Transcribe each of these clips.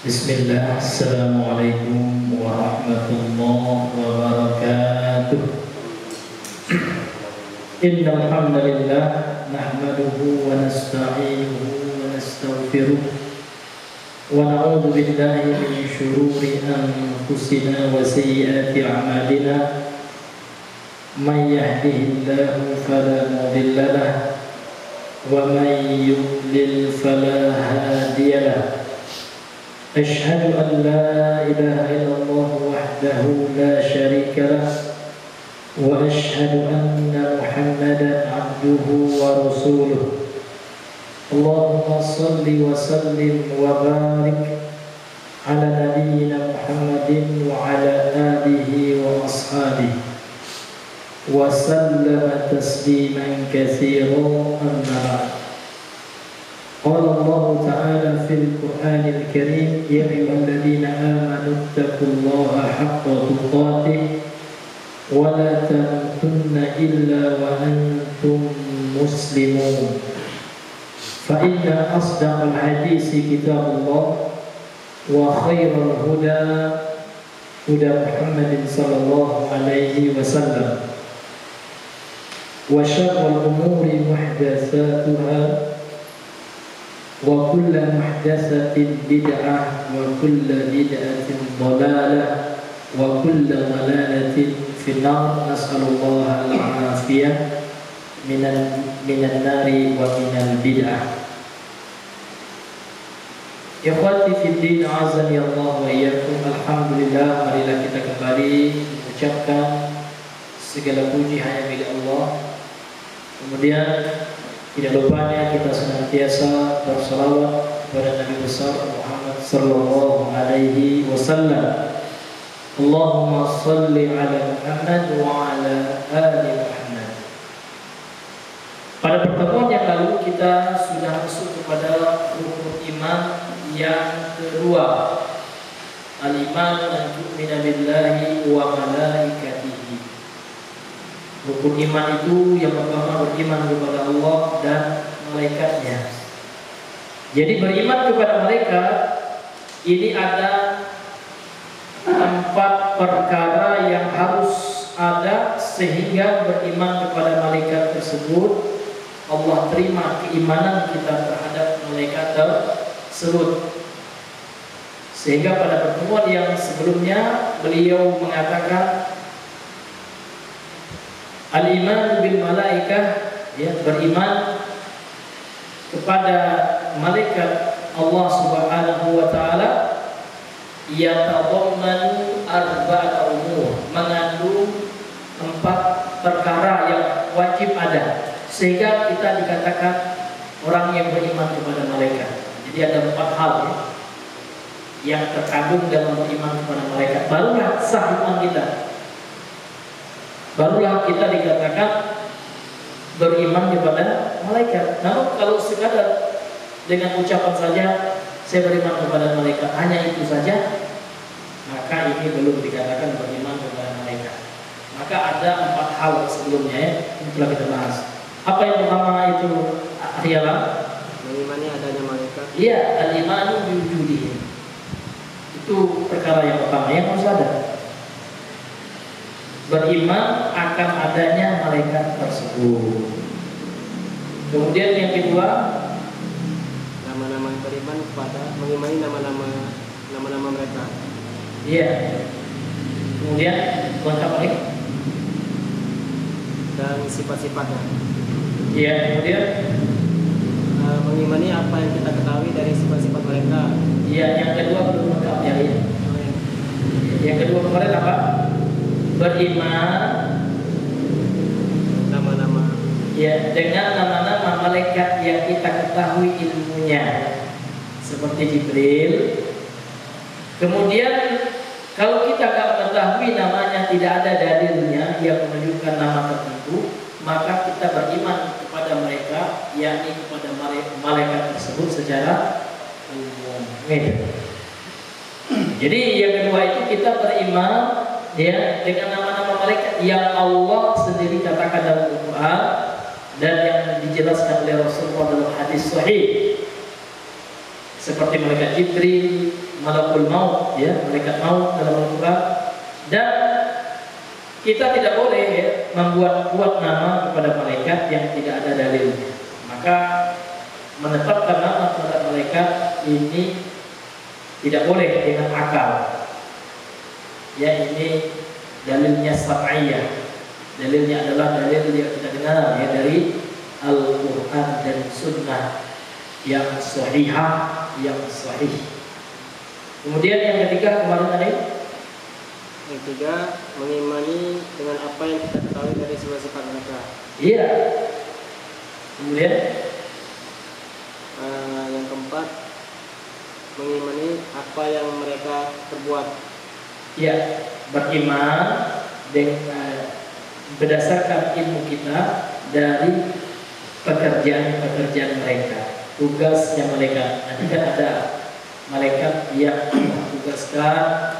Bismillah, Assalamualaikum warahmatullahi wabarakatuh. Innal hamdalillah nahmaduhu wa nasta'inuhu wa nastaghfiruh wa na'udzu billahi min shururi anfusina wa sayyiati a'malina. May yahdihillahu fala mudilla lahu wa may yudlil fala hadiya lahu. أشهد أن لا إله إلا الله وحده لا شريك له وأشهد أن محمدا عبده ورسوله اللهم صل وسلم وبارك على نبينا محمد وعلى آله وأصحابه وسلم تسليما كثيرا أما بعد. قال الله تعالى في القرآن الكريم يا أيها الذين آمنوا اتقوا الله حق تقاته ولا تموتن إلا وأنتم مسلمون فإن أصدق الحديث كتاب الله وخير الهدى هدى محمد صلى الله عليه وسلم وشر الأمور محدثاتها wa kullu muhdatsatin bid'ah wa kullu bid'atin dhalalah wa kullu dhalalatin finnar. Nas'alullaha al-'afiyah minan nari wa minal bid'ah. Ikhwati fid din, azani Allah wa iyyakum. Alhamdulillah, marilah kita kembali mengucapkan segala puji hanya milik Allah. Kemudian tidak lupanya kita senantiasa bersalawat kepada Nabi besar Muhammad sallallahu alaihi wasallam. Allahumma salli ala Muhammad wa ala ali Muhammad. Pada pertemuan yang lalu kita sudah masuk kepada rukun iman yang kedua, al-iman an tu'mina billahi wa malaikatihi. Rukun iman itu yang pertama beriman kepada Allah dan malaikatnya. Jadi beriman kepada malaikat ini ada 4 perkara yang harus ada sehingga beriman kepada malaikat tersebut Allah terima keimanan kita terhadap malaikat tersebut. Sehingga pada pertemuan yang sebelumnya beliau mengatakan al-iman bil malaikah, ya, beriman kepada malaikat Allah Subhanahu wa taala, yatadammanu arba'ata umur, mengandung 4 perkara yang wajib ada sehingga kita dikatakan orang yang beriman kepada malaikat. Jadi ada 4 hal, ya, yang terkandung dalam beriman kepada malaikat, barulah sah iman kita. Barulah kita dikatakan beriman kepada malaikat. Namun kalau sekadar dengan ucapan saja saya beriman kepada malaikat, hanya itu saja, maka ini belum dikatakan beriman kepada malaikat. Maka ada 4 hal sebelumnya, ya, yang telah kita bahas. Apa yang pertama itu ialah mengimani adanya malaikat. Iya, al-imanu biwujudihim. Itu perkara yang pertama yang harus ada. Beriman akan adanya malaikat tersebut. Kemudian yang kedua, nama-nama beriman kepada, mengimani nama-nama mereka. iya. Kemudian lengkap lagi. Dan sifat-sifatnya. Iya. Kemudian mengimani apa yang kita ketahui dari sifat-sifat mereka. iya. Yang kedua belum lengkap ya. Yang kedua kemarin apa? Beriman nama-nama, ya, dengan nama-nama malaikat yang kita ketahui ilmunya, seperti Jibril. Kemudian kalau kita tidak mengetahui namanya, tidak ada dalilnya yang menunjukkan nama tertentu, maka kita beriman kepada mereka, yakni kepada malaikat tersebut secara umum. Jadi yang kedua itu kita beriman, ya, dengan nama-nama malaikat yang Allah sendiri katakan dalam Al-Quran dan yang dijelaskan oleh Rasulullah dalam hadis sahih. seperti malaikat Jibril, malakul maut, ya, malaikat maut dalam Al-Quran. Dan kita tidak boleh ya, membuat nama kepada malaikat yang tidak ada dalilnya. Maka menetapkan nama kepada malaikat ini tidak boleh dengan akal. Ya, ini dalilnya syar'iyyah. Dalilnya adalah dalil yang kita dengar ya dari Al-Quran dan Sunnah yang sahihah, yang sahih. Kemudian yang ketiga kemarin ada yang ketiga, mengimani dengan apa yang kita ketahui dari sifat-sifat mereka. Iya. Kemudian yang keempat, mengimani apa yang mereka perbuat. ya, beriman dengan berdasarkan ilmu kita dari pekerjaan-pekerjaan mereka, tugasnya mereka. Nanti kan ada malaikat yang ditugaskan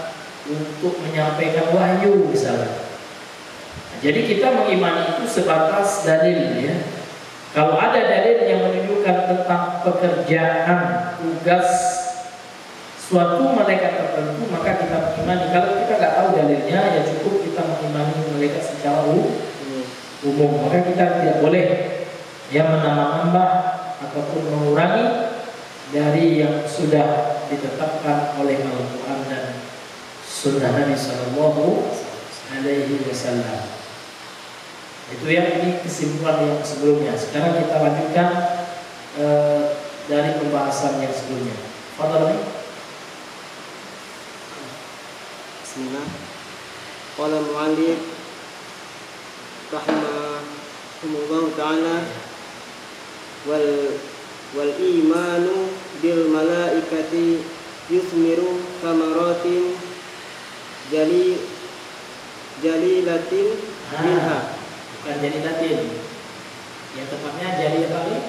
untuk menyampaikan wahyu misalnya. Jadi kita mengimani itu sebatas dalil ya. Kalau ada dalil yang menunjukkan tentang pekerjaan, tugas suatu malaikat tertentu, maka kita mengimani. Kalau kita nggak tahu dalilnya, ya cukup kita mengimani malaikat secara umum. Maka kita tidak boleh yang menambah-nambah ataupun mengurangi dari yang sudah ditetapkan oleh Al-Quran dan Sunnah Nabi Sallallahu Alaihi Wasallam. Itu yang ini kesimpulan yang sebelumnya. Sekarang kita lanjutkan dari pembahasan yang sebelumnya. Fadhal. Bismillah. Qala al-mu'allif rahimahullah ta'ala wal imanu bil malaikati yuthmiru thamaratin jalilatin minha. Bukan jalilatin. Yang tepatnya jali apa ini?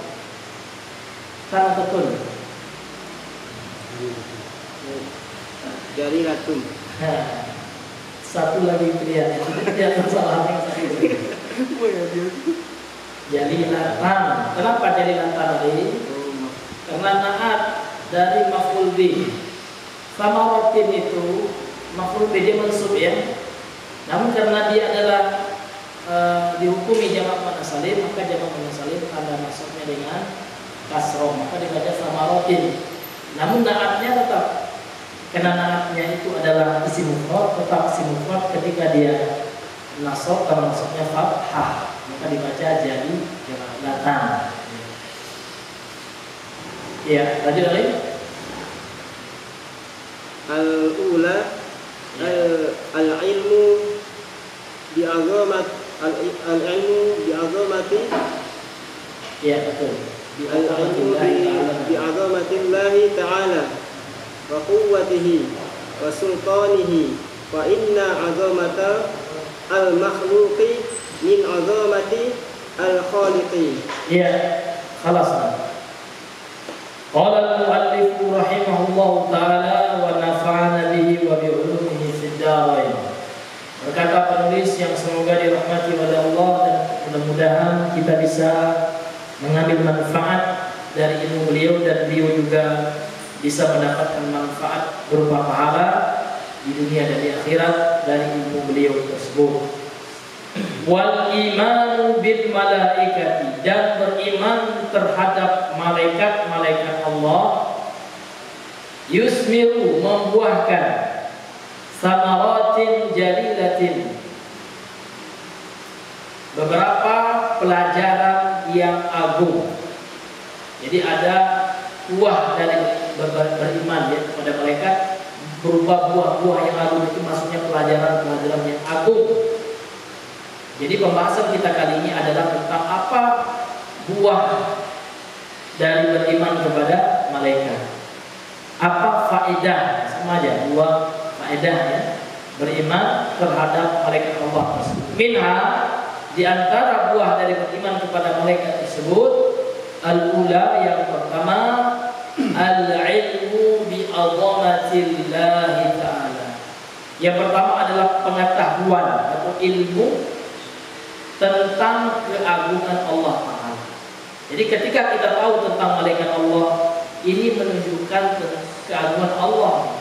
Kan betul. Jalilatun. Satu lagi pilihan yang salah yang satu. Jalilatan. Kenapa jalilatan ini? Karena naat dari maf'ul bih. Samaratin itu maf'ul bih dia mansub ya. Namun karena dia adalah dihukumi jamak muannats salim, maka jamak muannats salim ada masuknya dengan kasroh, maka dibaca samaratin. Namun naatnya tetap, karena naatnya itu adalah isim mufrad, tetap isim mufrad ketika dia nasab kalau masuknya fathah, maka dibaca jadi jalilatan. Ya, lanjut lagi. Al-ula al-ilmu bi'azamat al-ilmu bi'azamati, ya betul, al-ilmu bi'azamatillahi ta'ala wa quwwatihi wa sultanihi wa inna azamata al-makhluqi min azamati al-khaliqi. Ya, khalas. Qala al-muallif rahimahullahu ta'ala wa nafa'ana bihi wa bi'ulumihi fid dharain. Berkata penulis yang semoga dirahmati oleh Allah dan mudah-mudahan kita bisa mengambil manfaat dari ilmu beliau dan beliau juga bisa mendapatkan manfaat berupa pahala di dunia dan di akhirat dari ilmu beliau tersebut. Wal imanu bil malaikati, dan beriman terhadap malaikat-malaikat Allah, yusmiru, membuahkan, samaratin jalilatin, beberapa pelajaran yang agung. Jadi ada buah dari beriman ya kepada malaikat berupa buah-buah yang agung, itu maksudnya pelajaran-pelajaran yang agung. Jadi pembahasan kita kali ini adalah tentang apa buah dari beriman kepada malaikat. Apa faedah, sama aja dua faedah ya, beriman terhadap malaikat Allah tersebut. Minha, di antara buah dari beriman kepada malaikat tersebut, al-ula, yang pertama, al-ilmu bi azamatillahi ta'ala. Yang pertama adalah pengetahuan atau ilmu tentang keagungan Allah Ta'ala. Jadi ketika kita tahu tentang malaikat Allah, ini menunjukkan keagungan Allah.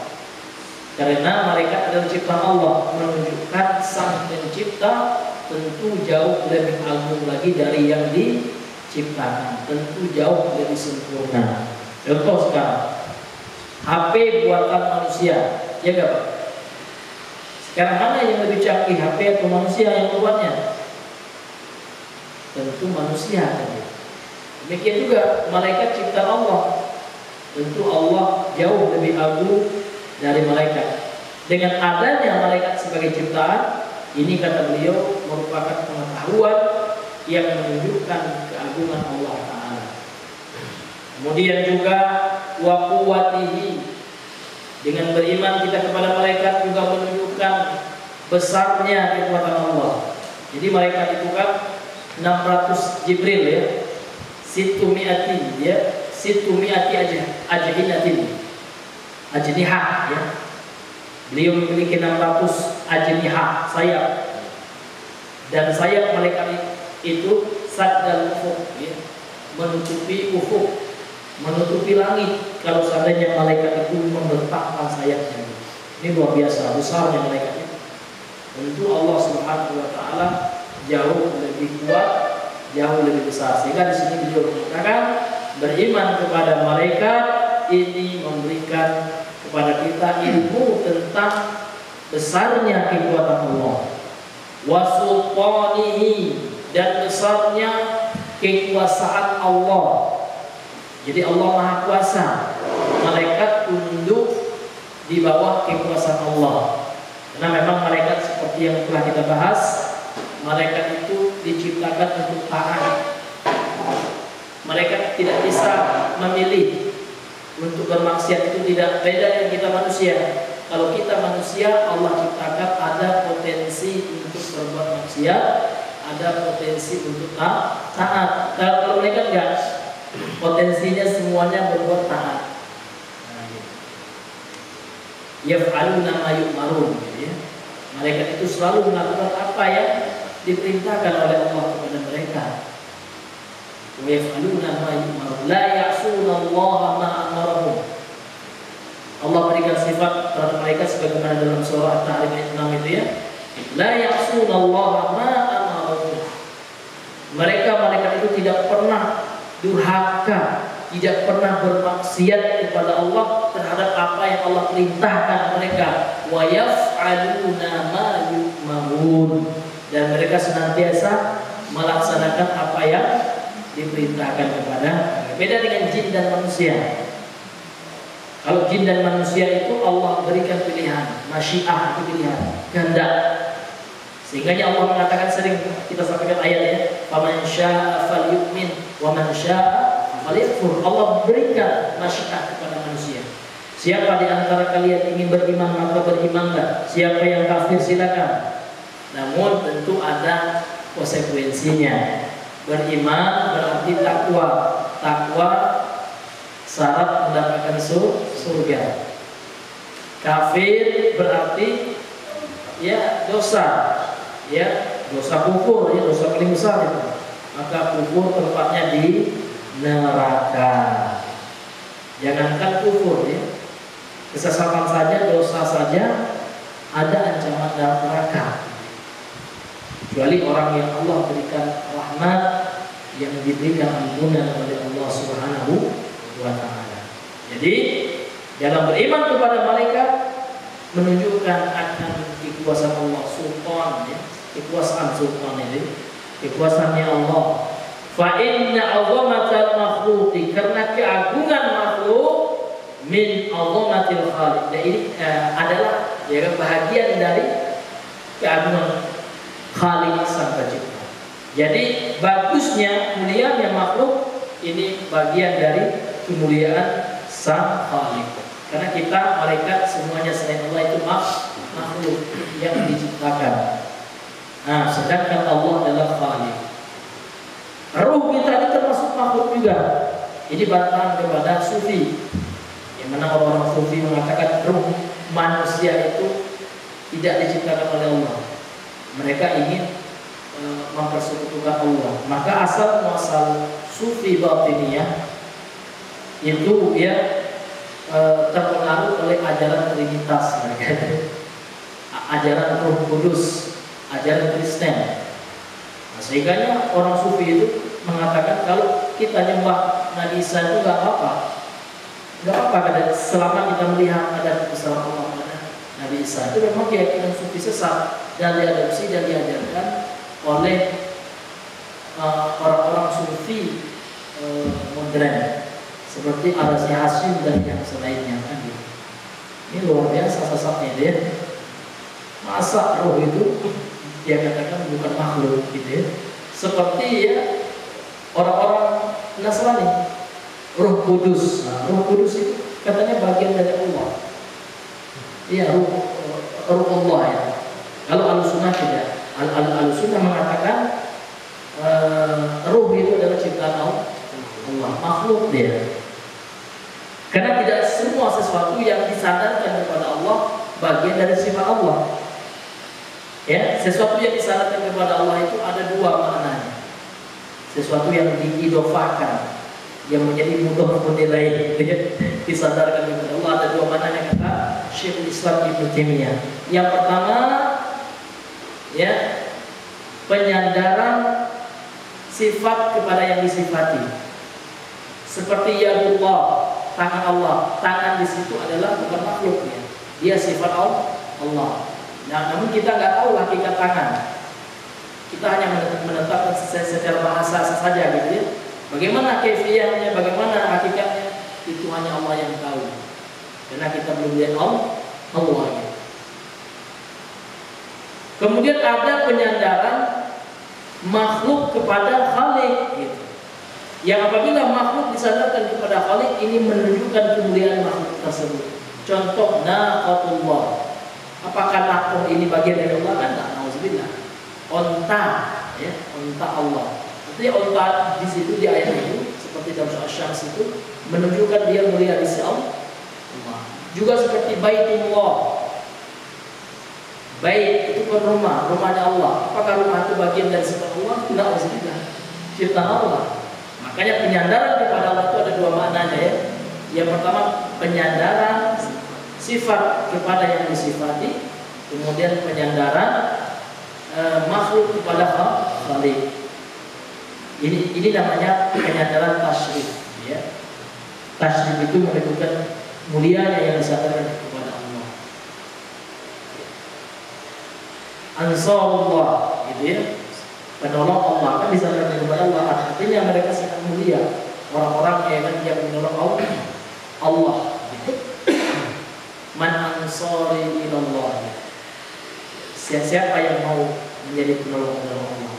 Karena malaikat adalah ciptaan Allah, menunjukkan sang pencipta tentu jauh lebih agung lagi dari yang diciptakan, tentu jauh lebih sempurna. Contoh sekarang, HP buatan manusia, ya enggak Pak? Sekarang mana yang lebih canggih, HP atau manusia yang membuatnya? Tentu manusia. Demikian juga malaikat ciptaan Allah, tentu Allah jauh lebih agung dari malaikat. Dengan adanya malaikat sebagai ciptaan, ini kata beliau merupakan pengetahuan yang menunjukkan keagungan Allah Ta'ala. Kemudian juga wa quwwatihi, dengan beriman kita kepada malaikat juga menunjukkan besarnya kekuatan Allah. Jadi malaikat itu kan 600 Jibril ya, situmiatin ya, situmiati ajhinatin ajnihah ya. Beliau memiliki 600 ajnihah, sayap. Dan sayap malaikat itu saddal ufuk ya, menutupi ufuk, menutupi langit. Kalau seandainya malaikat itu membentangkan sayapnya, ini luar biasa besarnya malaikat itu. Tentu Allah Subhanahu wa taala jauh lebih kuat, jauh lebih besar. Sehingga di sini beliau mengatakan beriman kepada malaikat ini memberikan kepada kita ilmu tentang besarnya kekuatan Allah, wasultanihi, dan besarnya kekuasaan Allah. Jadi Allah Maha Kuasa, malaikat tunduk di bawah kekuasaan Allah. Karena memang malaikat seperti yang telah kita bahas, malaikat itu diciptakan untuk taat. Malaikat tidak bisa memilih untuk bermaksiat, itu tidak beda dengan kita manusia. Kalau kita manusia, Allah ciptakan ada potensi untuk berbuat maksiat, ada potensi untuk taat. Kalau malaikat enggak, potensinya semuanya berbuat taat. Yaf'aluna ma yu'marun, ya. Malaikat itu selalu melakukan apa yang diperintahkan oleh Allah kepada mereka. Wa yaf'aluna ma yu'marun, la ya'suna Allah ma amarahum. Allah berikan sifat terhadap malaikat sebagaimana dalam surah At-Tahrim ayat 6 itu ya. La ya'suna Allah ma amarahum. Mereka malaikat itu tidak pernah durhaka, tidak pernah bermaksiat kepada Allah terhadap apa yang Allah perintahkan mereka. Wa yaf'aluna ma yu'marun, dan mereka senantiasa melaksanakan apa yang diperintahkan kepada. Beda dengan jin dan manusia. Kalau jin dan manusia itu Allah berikan pilihan, masyiah itu pilihan, kehendak. Sehingga Allah mengatakan, sering kita sampaikan ayatnya, faman syaa'a falyu'min wa man syaa'a falyakfur. Allah berikan masyiah kepada manusia. Siapa di antara kalian ingin beriman maka berimanlah. Siapa yang kafir silakan. Namun tentu ada konsekuensinya. Beriman berarti takwa. Takwa syarat mendapatkan surga. Kafir berarti ya dosa. Ya, dosa kufur, ya dosa paling besar itu. Maka kufur tempatnya di neraka. Jangankan kufur ya, kesesatan saja, dosa saja ada ancaman dalam neraka. Kecuali orang yang Allah berikan rahmat, yang diberikan ampunan oleh Allah Subhanahu wa taala. Jadi dalam beriman kepada malaikat menunjukkan akan kekuasaan Allah, sultan ya. Kekuasaan sultan ini, kekuasaannya Allah. Fa inna 'azamatal makhluqi, karena keagungan makhluk, min 'azamatil khaliq. Dan ini adalah ya bahagian dari keagungan Khaliq sang pencipta. Jadi bagusnya, mulianya makhluk ini bagian dari kemuliaan sang Khaliq. Karena kita malaikat semuanya selain Allah itu makhluk yang diciptakan. Nah, sedangkan Allah adalah Khaliq. Ruh kita ini termasuk makhluk juga. Ini bantahan kepada sufi, yang mana orang-orang sufi mengatakan ruh manusia itu tidak diciptakan oleh Allah. Mereka ingin mempersekutukan Allah. Maka asal muasal sufi batiniyah itu ya terpengaruh oleh ajaran Trinitas mereka, ajaran Roh Kudus, ajaran Kristen. Nah, sehingga orang sufi itu mengatakan kalau kita nyembah Nabi Isa itu nggak apa-apa, selama kita melihat ada kebesaran Allah pada Nabi Isa. Itu memang keyakinan sufi sesat dan diadopsi dan diajarkan oleh orang-orang sufi modern seperti Al-Razi Hashim dan yang selainnya kan gitu. Ini luar biasa sesatnya dia. Masa roh itu dia katakan bukan makhluk gitu ya. Seperti ya orang-orang Nasrani, Roh Kudus. Nah, Roh Kudus itu katanya bagian dari Allah. Iya, Roh Allah ya. Kalau Ahlussunnah tidak. Ahlussunnah mengatakan roh itu adalah ciptaan Allah, makhluk dia. Karena tidak semua sesuatu yang disandarkan kepada Allah bagian dari sifat Allah. Ya, sesuatu yang disandarkan kepada Allah itu ada dua maknanya. Sesuatu yang diidofahkan, yang menjadi mudah menilai, disandarkan kepada Allah ada dua maknanya kata Syekhul Islam Ibnu Taimiyah. Yang pertama, ya, penyandaran sifat kepada yang disifati. Seperti yadullah, tangan Allah. Tangan di situ adalah bukan makhluknya, dia sifat Allah. Nah, namun kita nggak tahu hakikat tangan. Kita hanya menetapkan secara bahasa saja gitu ya. Bagaimana kefiahnya, bagaimana hakikatnya, itu hanya Allah yang tahu. Karena kita belum lihat Allah gitu. Kemudian ada penyandaran makhluk kepada Khalik gitu. Yang apabila makhluk disandarkan kepada Khalik, ini menunjukkan kemuliaan makhluk tersebut. Contoh naqatullah. Apakah naqah ini bagian dari Allah? Kan enggak, nauzubillah. Onta, ya, onta Allah. Artinya onta di situ di ayat itu seperti dalam surah Asy-Syams itu menunjukkan dia mulia di sisi Allah. Juga seperti Baitullah. Bait itu kan rumahnya Allah. Apakah rumah itu bagian dari sifat Allah? Nauzubillah. Ciptaan Allah. Makanya penyandaran kepada Allah itu ada dua maknanya ya. Yang pertama penyandaran sifat kepada yang disifati, kemudian penyandaran makhluk kepada Khalik. Ini namanya penyandaran tasyrif ya. Tasyrif itu menunjukkan mulianya yang disandarkan kepada Allah. Ansarullah gitu ya. Penolong Allah kan disandarkan kepada Allah. Artinya mereka sangat mulia. Orang-orang yang menolong Allah. Man ansari ilallah. Siapa yang mau menjadi penolong Allah?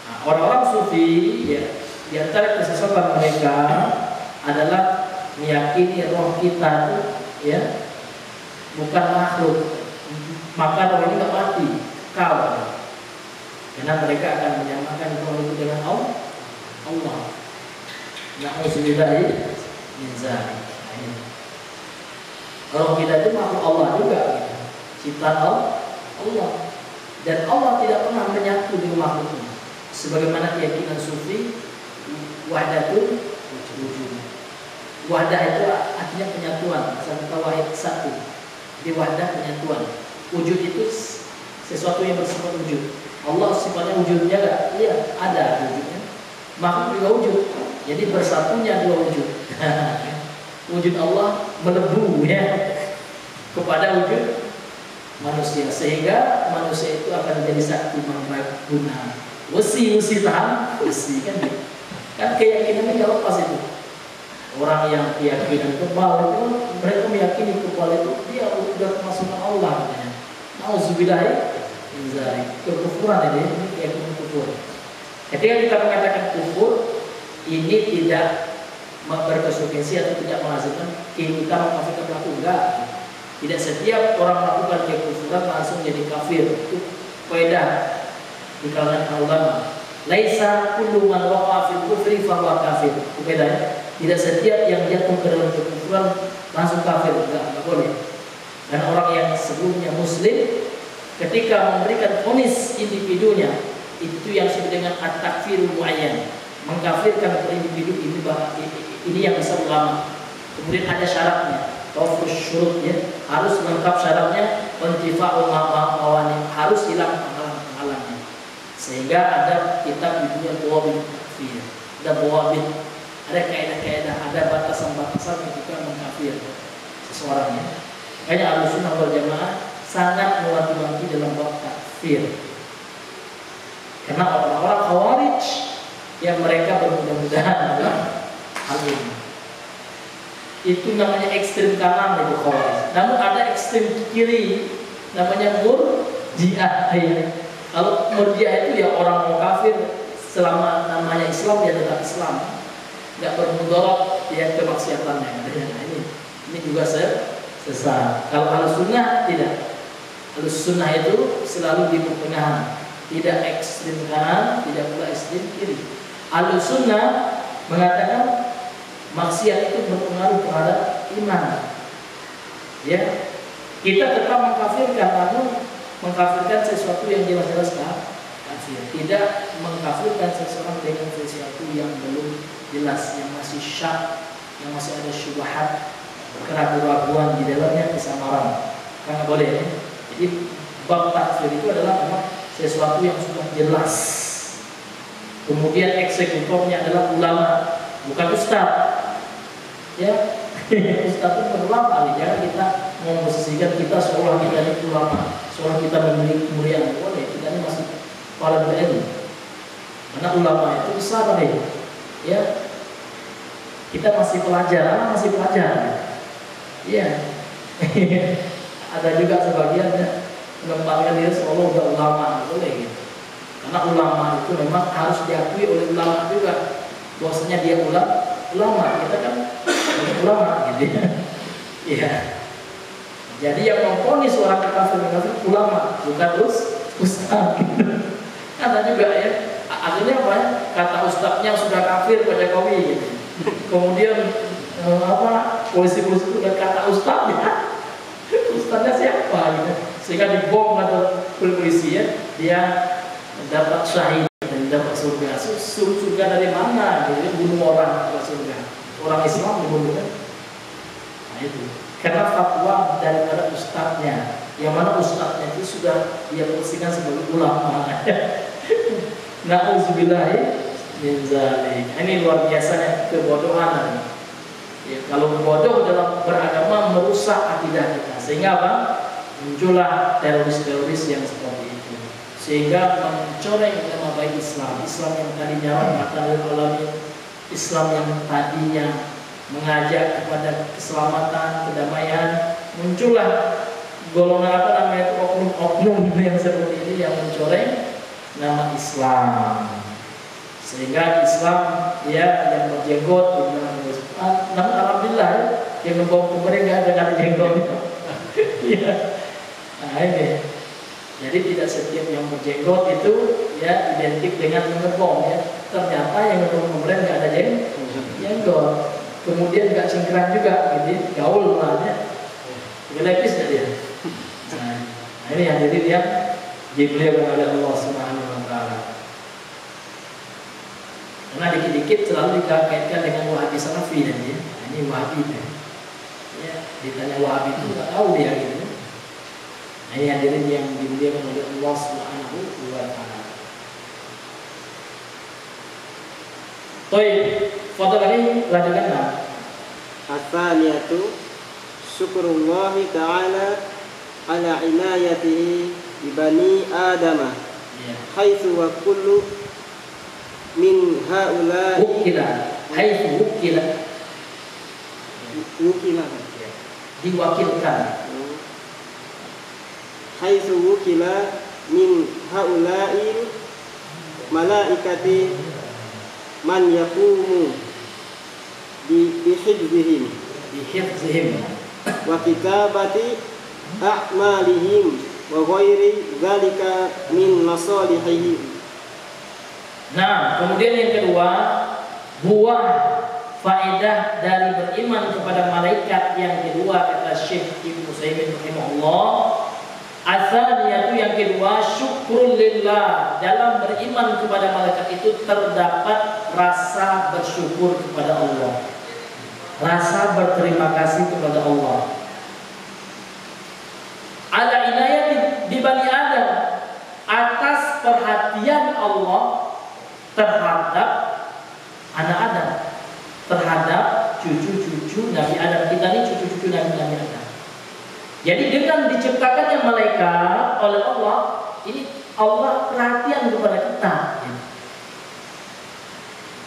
Nah, orang-orang sufi ya, di antara kesesatan mereka adalah meyakini roh kita itu ya bukan makhluk. Maka roh ini nggak mati, kekal. Karena mereka akan menyamakan roh itu dengan Allah. Na'udzubillahi min dzalik. Roh kita itu makhluk Allah juga, gitu. Ciptaan Allah. Dan Allah tidak pernah menyatu dengan makhluknya. Sebagaimana keyakinan sufi, wahdatul wujud. Wahdah itu artinya penyatuan, satu wahid satu. Di wahdah penyatuan. Wujud itu sesuatu yang bersifat wujud. Allah sifatnya wujudnya enggak? Iya, ada wujudnya. Makhluk juga wujud. Jadi bersatunya dua wujud. Wujud Allah melebu ya kepada wujud manusia, sehingga manusia itu akan menjadi satu mandraguna. Wesi tahan wesi kan? Kan keyakinannya nggak lepas itu. Orang yang keyakinan kebal itu mereka meyakini kebal itu dia udah kemasukan Allah katanya. Nauzubillahi min dzalik. Kekufuran ini keyakinan kufur. Ketika kita mengatakan kufur, ini tidak berkonsekuensi atau tidak melazimkan kita mengkafirkan pelaku, enggak. Tidak setiap orang melakukan kekufuran langsung jadi kafir. Itu kaidah di kalangan ulama. Laisa kullu man waqa'a fil kufri fa huwa kafir. Itu kaidah. Tidak setiap yang jatuh ke dalam kekufuran langsung kafir, enggak boleh. Dan orang yang sebelumnya muslim ketika memberikan vonis individunya itu yang disebut dengan at-takfirul muayyan. mengkafirkan per individu ini yang bisa ulama. Kemudian ada syaratnya, tawafus syurutnya, harus lengkap syaratnya, intifa'ul mawani, harus hilang penghalang-penghalangnya. Sehingga ada kitab judulnya Dawabit Takfir, ada Dawabit, ada kaidah-kaidah, ada batasan-batasan ketika mengkafir seseorang ya. Makanya Ahlussunnah wal Jamaah sangat mewanti-wanti dalam bab takfir. Karena orang-orang Khawarij yang mereka bermudah-mudahan dalam hal ini. Itu namanya ekstrem kanan itu Khawarij. Namun ada ekstrem kiri namanya Murji'ah. Kalau Murji'ah itu ya orang mau kafir selama namanya Islam ya tetap Islam, nggak bermudarat ya kemaksiatannya. Nah, ini juga sesat. Kalau Ahlussunnah tidak. Ahlussunnah itu selalu di pertengahan, tidak ekstrem kanan, tidak pula ekstrem kiri. Ahlussunnah mengatakan maksiat itu berpengaruh terhadap iman. Ya, kita tetap mengkafirkan, namun mengkafirkan sesuatu yang jelas-jelas kafir. Tidak mengkafirkan seseorang dengan sesuatu yang belum jelas, yang masih syak, yang masih ada syubhat, keraguan-keraguan di dalamnya, kesamaran. Karena boleh. Ya? Jadi bab takfir itu adalah memang sesuatu yang sudah jelas. Kemudian eksekutornya adalah ulama, bukan ustaz. Ya, ustaz itu berulama. Jangan kita memposisikan kita seolah kita ini ulama, seolah kita memiliki kemuliaan. Boleh, kita ini masih kepala berilmu. Karena ulama itu besar deh. Ya, kita masih pelajar, masih pelajar. Iya. Ada juga sebagian ya, menempatkan diri seolah udah ulama, boleh gitu. Karena ulama itu memang harus diakui oleh ulama juga. Bahwasanya dia ulama, kita kan ulama gitu ya. Iya. Jadi yang memvonis orang kafir ulama, bukan ustaz gitu. Ada juga ya. Akhirnya apa ya? Kata ustaznya sudah kafir pada Jokowi gitu. Kemudian polisi-polisi itu kata ustaznya. Ustaznya siapa gitu. Sehingga dibom atau polisi ya, dia dapat syahid dan dapat surga. Surga dari mana? Gitu, bunuh orang ke surga. Orang Islam dibunuh kan? Nah itu. Karena fatwa daripada ustaznya, yang mana ustaznya itu sudah dia posisikan sebagai ulama. Na'udzubillahi min dzalik. Ini luar biasanya kebodohan. Ya, kalau bodoh dalam beragama merusak akidah kita, sehingga apa? Muncullah teroris-teroris yang seperti itu, sehingga mencoreng nama baik Islam yang tadinya rahmatan lil alamin, Islam yang tadinya mengajak kepada keselamatan, kedamaian. Muncullah golongan oknum-oknum yang seperti ini yang mencoreng nama Islam, sehingga Islam ya yang berjenggot, namun alhamdulillah yang membawa kuburan nggak ada jenggot. Ya, nah ini. Jadi tidak setiap yang berjenggot itu ya identik dengan mengebom ya. Ternyata yang membawa kuburan nggak ada jenggot. Kemudian nggak singkran juga, gitu, gaul mulanya, lepis dia. Nah, ini yang jadi dia dibeliau oleh Allah Subhanahu Wa Taala. Karena dikit-dikit selalu dikaitkan dengan Wahabi Salafi dan dia. Nah, ini Wahabi ya, ditanya Wahabi itu nggak tahu dia gitu. Nah, ini hadirin yang dimuliakan oleh Allah Subhanahu Wa Taala. Foto lagi lanjutkan lah. Atsaniyatu syukrullahi ta'ala ala inayatihi bi bani Adamah. Haitsu wa kullu min haula'i diwakilkan. Haitsu wukila min haula'i malaikati man yaqumu bihifzihim wa kitabati a'malihim wa ghairi dzalika min masalihihim. Nah, kemudian yang kedua, buah faedah dari beriman kepada malaikat yang kedua kata Syekh Ibnu Utsaimin rahimahullah, Atsaniyatu yang kedua, syukrul lillah. Dalam beriman kepada malaikat itu terdapat rasa bersyukur kepada Allah, rasa berterima kasih kepada Allah. Ala inayati di Bani Adam, atas perhatian Allah terhadap anak Adam, terhadap cucu-cucu Nabi Adam. Kita ini cucu-cucu Nabi Adam. Jadi dengan diciptakannya malaikat oleh Allah, ini Allah perhatian kepada kita.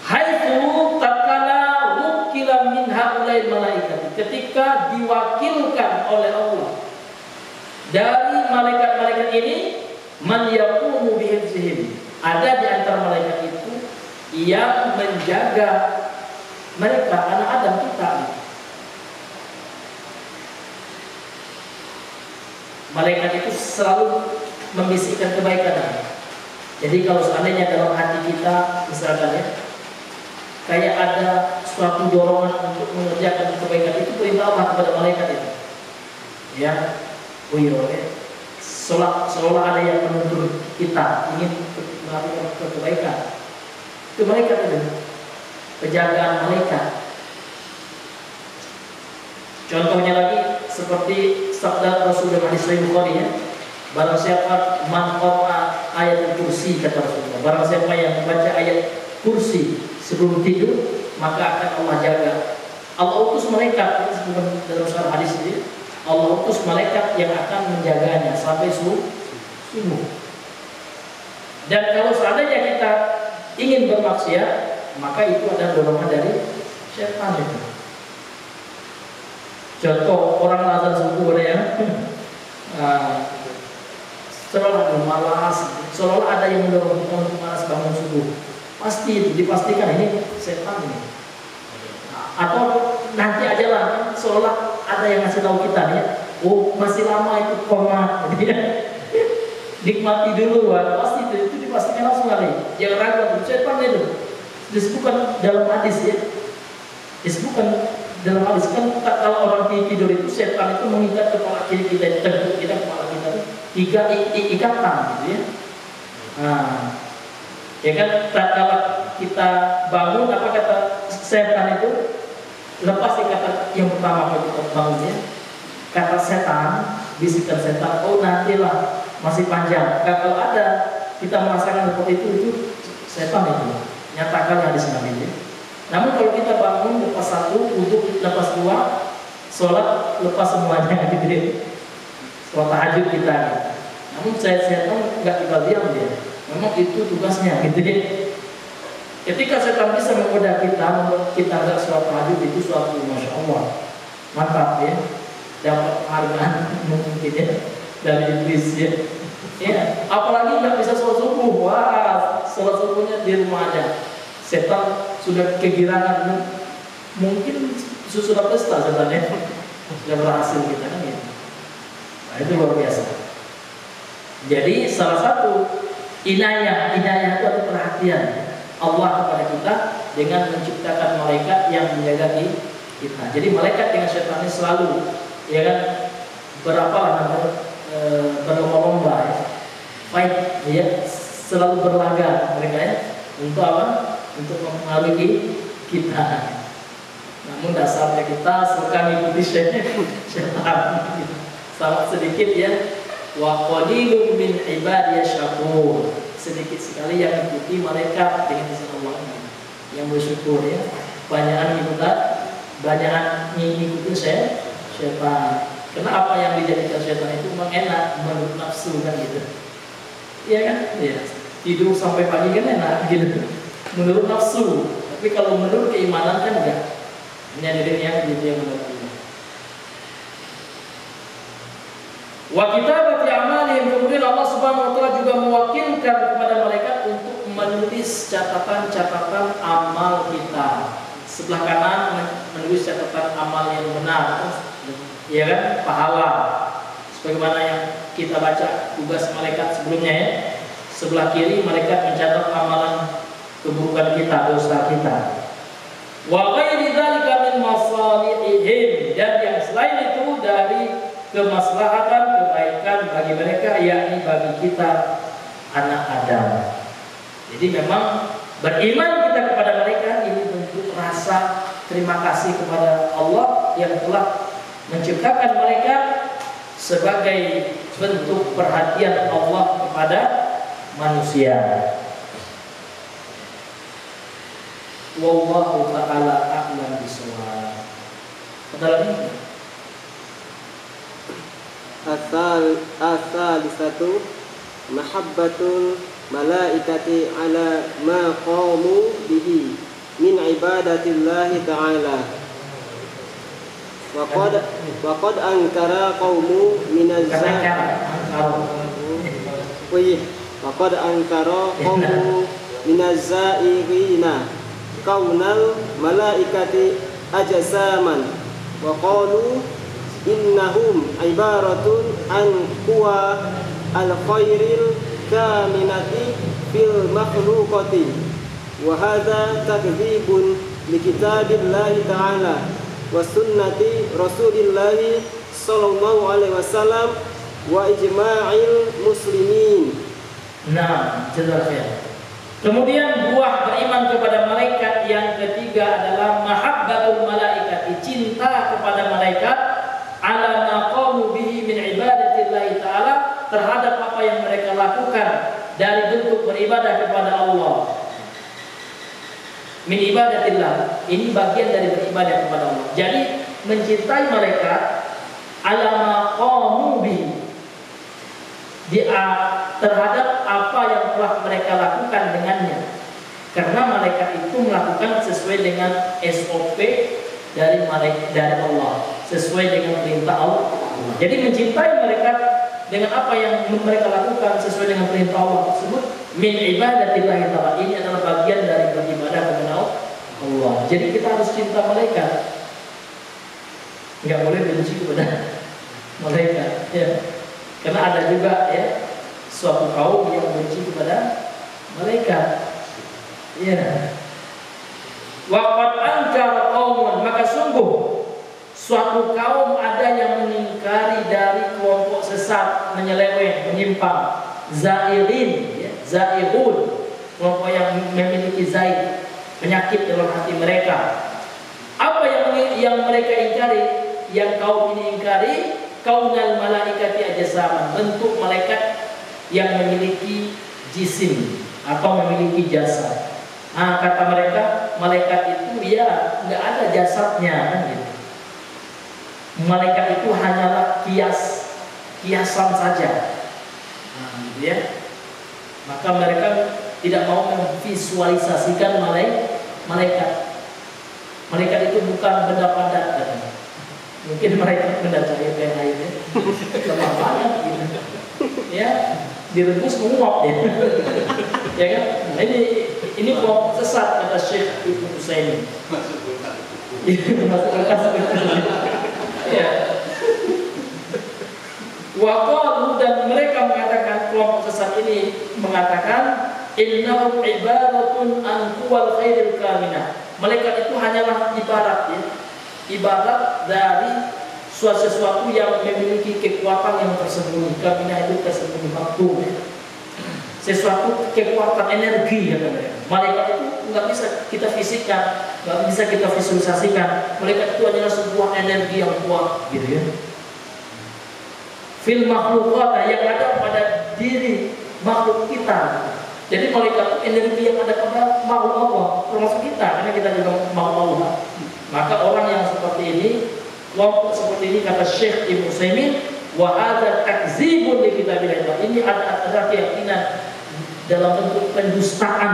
Haitsu tatkala wukila min haulai malaikat, ketika diwakilkan oleh Allah dari malaikat-malaikat ini, man yaqumu bihifzihim, ada di antara malaikat itu yang menjaga mereka, anak Adam kita. Malaikat itu selalu membisikkan kebaikan. Jadi kalau seandainya dalam hati kita misalkan ya, kayak ada suatu dorongan untuk mengerjakan kebaikan, itu perintah Allah kepada malaikat itu. Ya, seolah ada yang menuntun kita ingin melakukan kebaikan. Itu malaikat itu, penjagaan malaikat. Contohnya lagi seperti sabda Rasul dalam hadis Sahih Bukhari ya, barang siapa man qara'a ayat kursi, kata Rasulullah, barang siapa yang membaca ayat kursi sebelum tidur, maka akan Allah jaga. Allah utus malaikat, dalam surah hadis ini, Allah utus malaikat yang akan menjaganya sampai subuh. Dan kalau seandainya kita ingin bermaksiat, maka itu ada dorongan dari syaitan itu. Contoh orang azan subuh ada yang seolah malas, seolah ada yang mendorong kita untuk malas bangun subuh. Pasti itu dipastikan ini setan ini. Atau nanti aja lah, seolah ada yang ngasih tahu kita nih, oh masih lama itu koma, gitu ya. Nikmati dulu, pasti itu dipastikan langsung kali. Jangan ragu, setan itu disebutkan dalam hadis ya, disebutkan dalam hadis kan kalau orang tidur itu setan itu mengikat kepala kiri kita, teguk kita kepala kita tiga ikatan gitu ya. Nah, ya kan kalau kita bangun apa kata setan itu, lepas ikatan yang pertama kita bangun ya. Kata setan, bisikan setan, oh nantilah masih panjang. Kalau ada kita merasakan seperti itu setan itu nyatakan hadis Nabi ya. Namun kalau kita bangun lepas satu, untuk lepas dua, sholat lepas semuanya gitu ya. Sholat tahajud kita. Namun setan nggak tinggal diam dia. Memang itu tugasnya gitu ya. Ketika setan bisa menggoda kita, membuat kita nggak sholat tahajud, itu suatu masya Allah, mantap ya. Dapat penghargaan mungkin ya dari iblis ya. Ya, apalagi nggak bisa sholat subuh, wah sholat subuhnya di rumah aja. Setan sudah kegirangan, mungkin sudah pesta sebenarnya, sudah berhasil kita kan gitu. Nah, itu luar biasa. Jadi salah satu inayah itu adalah perhatian Allah kepada kita dengan menciptakan malaikat yang menjaga kita. Jadi malaikat dengan setan ini selalu, ya kan, berlomba-lomba ya, fight ya, selalu berlaga mereka ya, untuk apa? Untuk mempengaruhi kita. Namun dasarnya kita suka mengikuti syaitan. Sangat sedikit ya. Wa qalilun min ibadiy syakur. Sedikit sekali yang mengikuti malaikat dengan izin Allah yang bersyukur ya. Banyakan mengikuti syaitan. Karena apa yang dijadikan syaitan itu memang enak, menurut nafsu kan gitu. Iya kan? Iya. Tidur sampai pagi kan enak gitu. Menurut nafsu, tapi kalau menurut keimanan kan enggak. Ini ada yang menurut iman. Wa kitabati amalihim, kemudian Allah Subhanahu wa taala juga mewakilkan kepada malaikat untuk menulis catatan-catatan amal kita. Sebelah kanan menulis catatan amal yang benar, ya kan, pahala. Sebagaimana yang kita baca tugas malaikat sebelumnya ya. Sebelah kiri malaikat mencatat amalan keburukan kita, dosa kita. Wa ghairi dzalika min masalihihim, dan yang selain itu dari kemaslahatan, kebaikan kebaikan bagi mereka, yakni bagi kita anak Adam. Jadi memang beriman kita kepada mereka ini bentuk rasa terima kasih kepada Allah yang telah menciptakan mereka sebagai bentuk perhatian Allah kepada manusia. Wallahu ta'ala a'lam bishawab. Padahal ini asal mahabbatul malaikati ala ma qamu bihi min ibadatillahi ta'ala. Wa qad ankara qaumu minaz zairina kaunal malaikati ajsaman wa qalu innahum ibaratun an quwa al khairil kaminati fil makhluqati wa hadza takdzibun li kitabillahi ta'ala wa sunnati rasulillahi sallallahu alaihi wasallam wa ijma'il muslimin. Nah, jelas ya. Kemudian buah beriman kepada malaikat yang ketiga adalah mahabbatul malaikat, cinta kepada malaikat ala maqamu bihi min ibadatillahi ta'ala, terhadap apa yang mereka lakukan dari bentuk beribadah kepada Allah. Min ibadatillah, ini bagian dari beribadah kepada Allah. Jadi mencintai malaikat ala maqamu bihi, terhadap apa yang telah mereka lakukan dengannya, karena malaikat itu melakukan sesuai dengan SOP dari Allah, sesuai dengan perintah Allah. Jadi mencintai mereka dengan apa yang mereka lakukan sesuai dengan perintah Allah tersebut, min ibadatillah ta'ala, ini adalah bagian dari beribadah kepada Allah. Jadi kita harus cinta malaikat, nggak boleh benci kepada malaikat ya. Karena ada juga ya suatu kaum yang benci kepada malaikat. Ya. Waqad ankara qaumun, maka sungguh suatu kaum ada yang mengingkari dari kelompok sesat, menyeleweng, menyimpang, zairin, ya, zairun, kelompok yang memiliki zaid, penyakit dalam hati mereka. Apa yang mereka ingkari, yang kaum ini ingkari? Kaunal malaikati ajsaman, bentuk malaikat yang memiliki jisim atau memiliki jasad. Nah, kata mereka, malaikat itu ya nggak ada jasadnya kan gitu. Malaikat itu hanyalah kiasan saja. Nah, gitu ya. Maka mereka tidak mau memvisualisasikan malaikat. Malaikat itu bukan benda padat katanya. Mungkin mereka benda cair kayak airnya, lemah banget gitu. Ya, direbus menguap ya. Ya kan? Nah, ini kelompok sesat kata Syekh Ibnu Utsaimin. Masuk ya. Waqalu, dan mereka mengatakan, kelompok sesat ini mengatakan, innahum ibaratun an quwal khairil kaminah. Malaikat itu hanyalah ibarat ya. Ibarat dari sesuatu yang memiliki kekuatan yang tersembunyi. Kaminah itu tersembunyi waktu ya. Sesuatu kekuatan energi ya mereka. Malaikat itu nggak bisa kita fisikkan, nggak bisa kita visualisasikan. Malaikat itu adalah sebuah energi yang kuat gitu ya. Fil makhluqat, yang ada pada diri makhluk kita. Jadi malaikat itu energi yang ada pada makhluk Allah, termasuk kita, karena kita juga makhluk Allah. Maka orang yang seperti ini, kelompok seperti ini, kata Syekh Ibnu Utsaimin, wa hadza takdzibun li kitabillah. Ini adalah keyakinan dalam bentuk pendustaan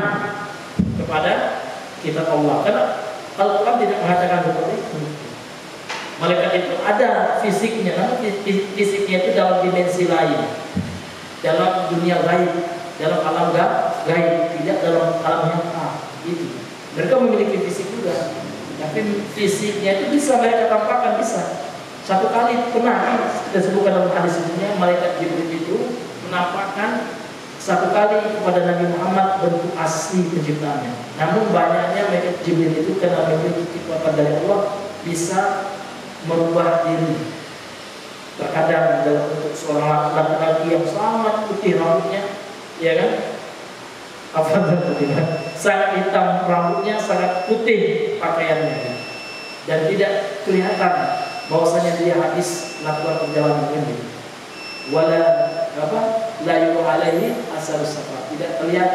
kepada kitab Allah. Karena Al-Quran tidak mengatakan seperti itu. Malaikat itu ada fisiknya, namun fisiknya itu dalam dimensi lain, dalam dunia gaib, dalam alam gaib, tidak dalam alam nyata. Itu mereka memiliki fisik juga, tapi fisiknya itu bisa mereka tampakkan, bisa. Satu kali pernah kita sebutkan dalam hadis sebelumnya, malaikat Jibril itu menampakkan satu kali kepada Nabi Muhammad bentuk asli penciptaannya. Namun banyaknya malaikat Jibril itu karena memiliki kekuatan dari Allah bisa merubah diri. terkadang dalam bentuk seorang laki-laki yang sangat putih rambutnya, ya kan? Sangat hitam rambutnya, sangat putih pakaiannya, dan tidak kelihatan bahwasanya dia habis melakukan perjalanan ini. Wala la yu'alaihi alaihi asarus safar, tidak terlihat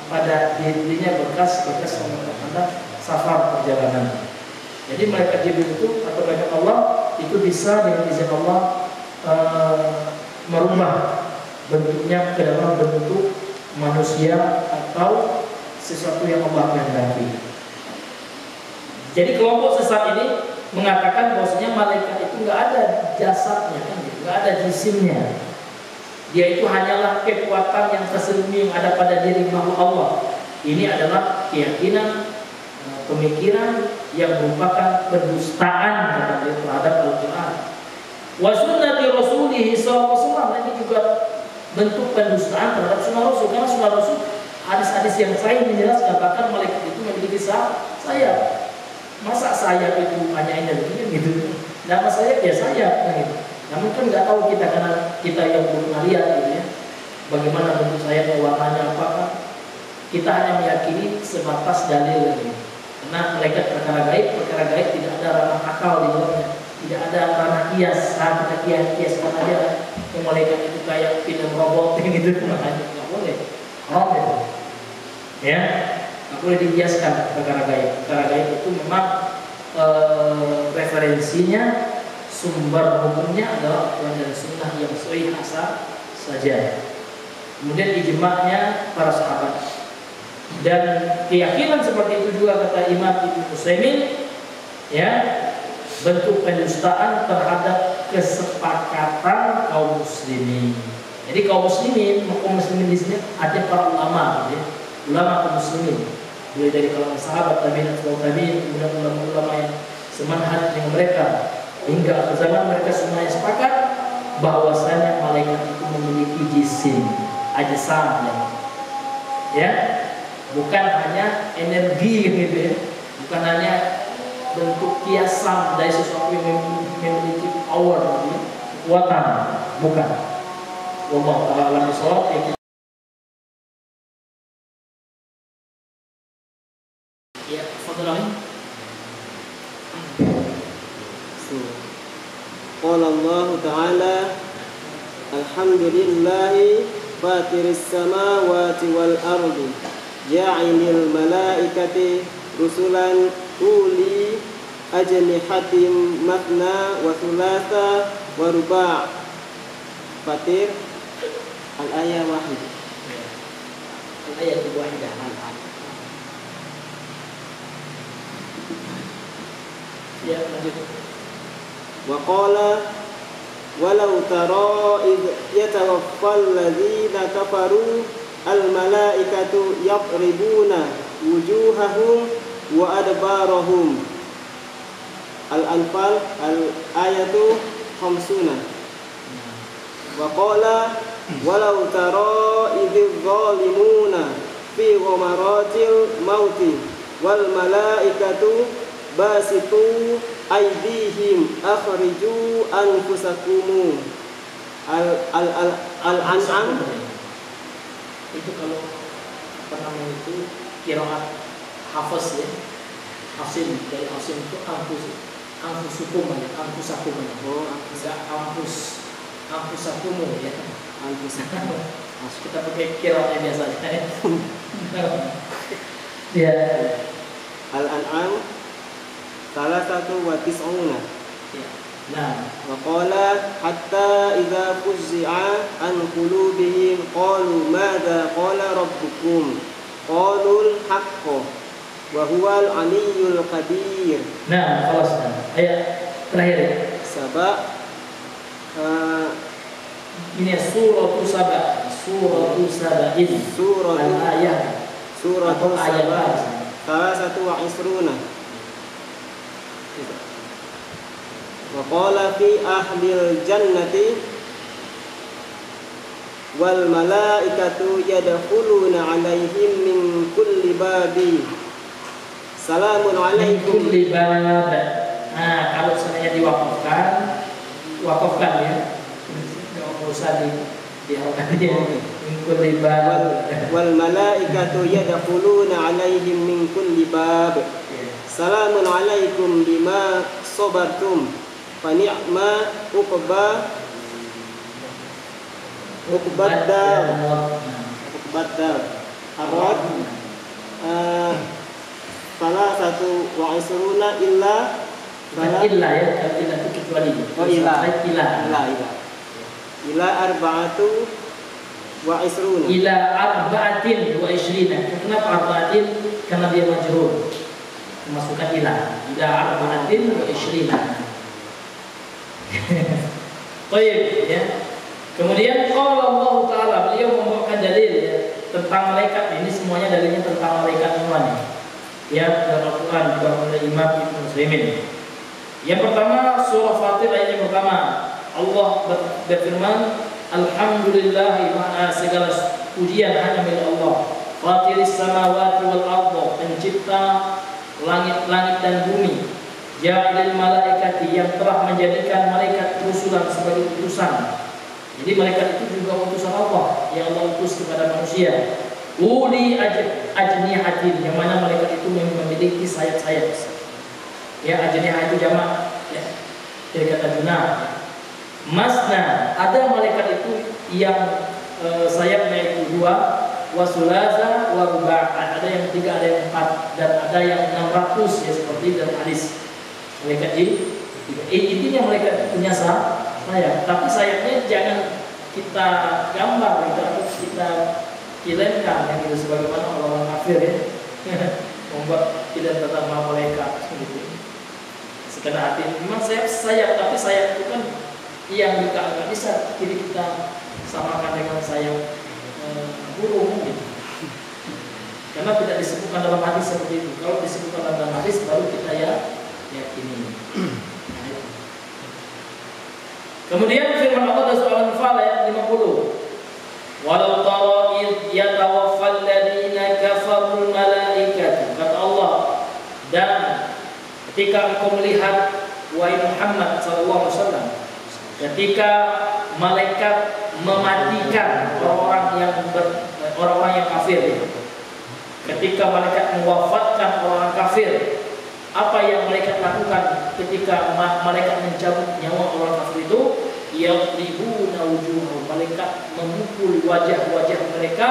pada dirinya bekas-bekas tanda safar perjalanan. Jadi malaikat Jibril itu atau malaikat Allah itu bisa dengan izin Allah merubah bentuknya ke dalam bentuk manusia atau sesuatu yang Allah kehendaki. Jadi kelompok sesat ini mengatakan bahwasanya malaikat itu nggak ada jasadnya, nggak ada jisimnya. Dia itu hanyalah kekuatan yang tersembunyi yang ada pada diri makhluk Allah. Ini adalah keyakinan, pemikiran yang merupakan pendustaan terhadap Al-Quran. Wa sunnati Rasulih sallallahu alaihi wasallam, ini juga bentuk pendustaan terhadap sunnah Rasul, karena sunnah Rasul hadis-hadis yang sahih menjelaskan bahkan malaikat itu memiliki sayap. Masa sayap itu hanya energi gitu? Nama sayap ya sayap gitu. Namun kan nggak tahu kita, karena kita yang belum lihat gitu ya, bagaimana bentuk sayapnya, warnanya apakah. Kita hanya meyakini sebatas dalil gitu. Karena malaikat perkara gaib tidak ada ranah akal di dalamnya, tidak ada ranah kias. Kita kiaskan aja yang malaikat itu kayak film robot gitu, makanya nggak boleh. Ya, nggak boleh dikiaskan perkara gaib. Perkara gaib itu memang referensinya, sumber hukumnya adalah Al-Quran dan Sunnah yang sahih asal saja. Kemudian ijma'nya para sahabat. Dan keyakinan seperti itu juga kata Imam Ibnu Utsaimin, ya, bentuk pendustaan terhadap kesepakatan kaum muslimin. Jadi kaum muslimin di sini ada para ulama, ya, ulama kaum muslimin, mulai dari kalangan sahabat, tabi'in, kemudian ulama-ulama yang semanhat dengan mereka hingga akhir zaman. Mereka semuanya sepakat bahwasanya malaikat itu memiliki jisim, ajsam, ya, bukan hanya energi gitu ya, bukan hanya bentuk kiasan dari sesuatu yang memiliki power, kekuatan, bukan. Wallahu a'lam bishawab. Ya, fadlan. Qala Allah Ta'ala, alhamdulillahi fatiris samawati wal ardi, ja'ilil malaikati rusulan uli ajnihatim matna wa thulatha wa ruba'. Fatir al-ayah wahidah. Al-ayat wahidah. Ya, lanjut. Wa qala walau tara id yatawaffal ladzina kafaru al malaikatu yadribuna wujuhahum wa adbarahum. Al-Anfal al-ayatu 50. Wa qala walau tara idz zalimuna fi ghamaratil mauti wal malaikatu basitu aydihim akhriju anfusakum. Al-An'am itu kalau apa namanya itu qiraat hafaz ya, asim dari asim itu anfusukum ya, anfusakum ya. Oh, anfusakum ya, anfusakum. Kita pakai qiraatnya biasa aja. Ya. Al-An'am salah satu wa tis'una. Ya. Nah, wa qala hatta idza fuzzi'a an qulubihim qalu madza qala rabbukum qalul haqqo wa huwal aliyyul qadir. Nah, kelas ayat terakhir ya. Saba ini suratu Saba, ini al-ayat, suratu Saba ayat. salah satu wa isruna. Wa qala fi ahlil jannati wal malaikatu yadkhuluna alaihim min kulli babi salamun alaikum. Kulli bab. Nah, kalau sebenarnya diwakafkan diwakafkan ya. Enggak usah diharapkan dia min kulli bab. Wal malaikatu yadkhuluna 'alaihim min kulli bab. Salamun 'alaikum bima sabartum. Fa ni'ma uqbad arad salah satu wa isruna illa illa ya, illa itu kecuali. Oh ila arba'atu wa isruna. Ila arba'atin wa isrina. Kenapa arba'atin? Karena dia majrur. Masukkan ila arba'atin wa isrina. Baik ya. Kemudian qala Allah Ta'ala, beliau membawakan dalil ya, tentang malaikat. Ini semuanya dalilnya tentang malaikat semuanya. Ya, dalam Al-Quran juga oleh Imam Ibnu Utsaimin. Yang pertama surah Fatir ayat yang pertama. Allah berfirman, Alhamdulillah, segala pujian hanya milik Allah. Fatiris samawati wal ardh, pencipta langit-langit dan bumi. Ja'ilil malaikati, yang telah menjadikan malaikat rusulan sebagai utusan. Jadi malaikat itu juga utusan Allah yang Allah utus kepada manusia. Uli ajnihatin, yang mana malaikat itu memiliki sayap-sayap. Ya, ajnihah itu jamak ya. Dari kata junah. Masna, ada malaikat itu yang sayapnya itu 2, wasulasa wa ruba', ada yang 3, ada yang 4, dan ada yang 600 ya, seperti dalam hadis. Malaikat intinya malaikat itu punya sayap, tapi sayapnya jangan kita gambar gitu, atau kita kilemkan yang itu sebagaimana orang kafir ya. Membuat tidak tetap malaikat gitu. Sekedar hati memang sayap, tapi sayap itu kan yang juga nggak bisa jadi kita samakan dengan sayap burung gitu. Karena tidak disebutkan dalam hadis seperti itu. Kalau disebutkan dalam hadis baru kita yakini. Kemudian firman Allah dalam surah Al-Anfal ayat 50. Walau tara id yatawaffal ladina kafarul malaikatu, kata Allah, dan ketika engkau melihat wahai Muhammad sallallahu alaihi wasallam, ketika malaikat mematikan orang-orang yang kafir. Ketika malaikat mewafatkan orang kafir, apa yang malaikat lakukan ketika malaikat mencabut nyawa orang kafir itu? Yadribuna wujuhahum, malaikat memukul wajah-wajah mereka,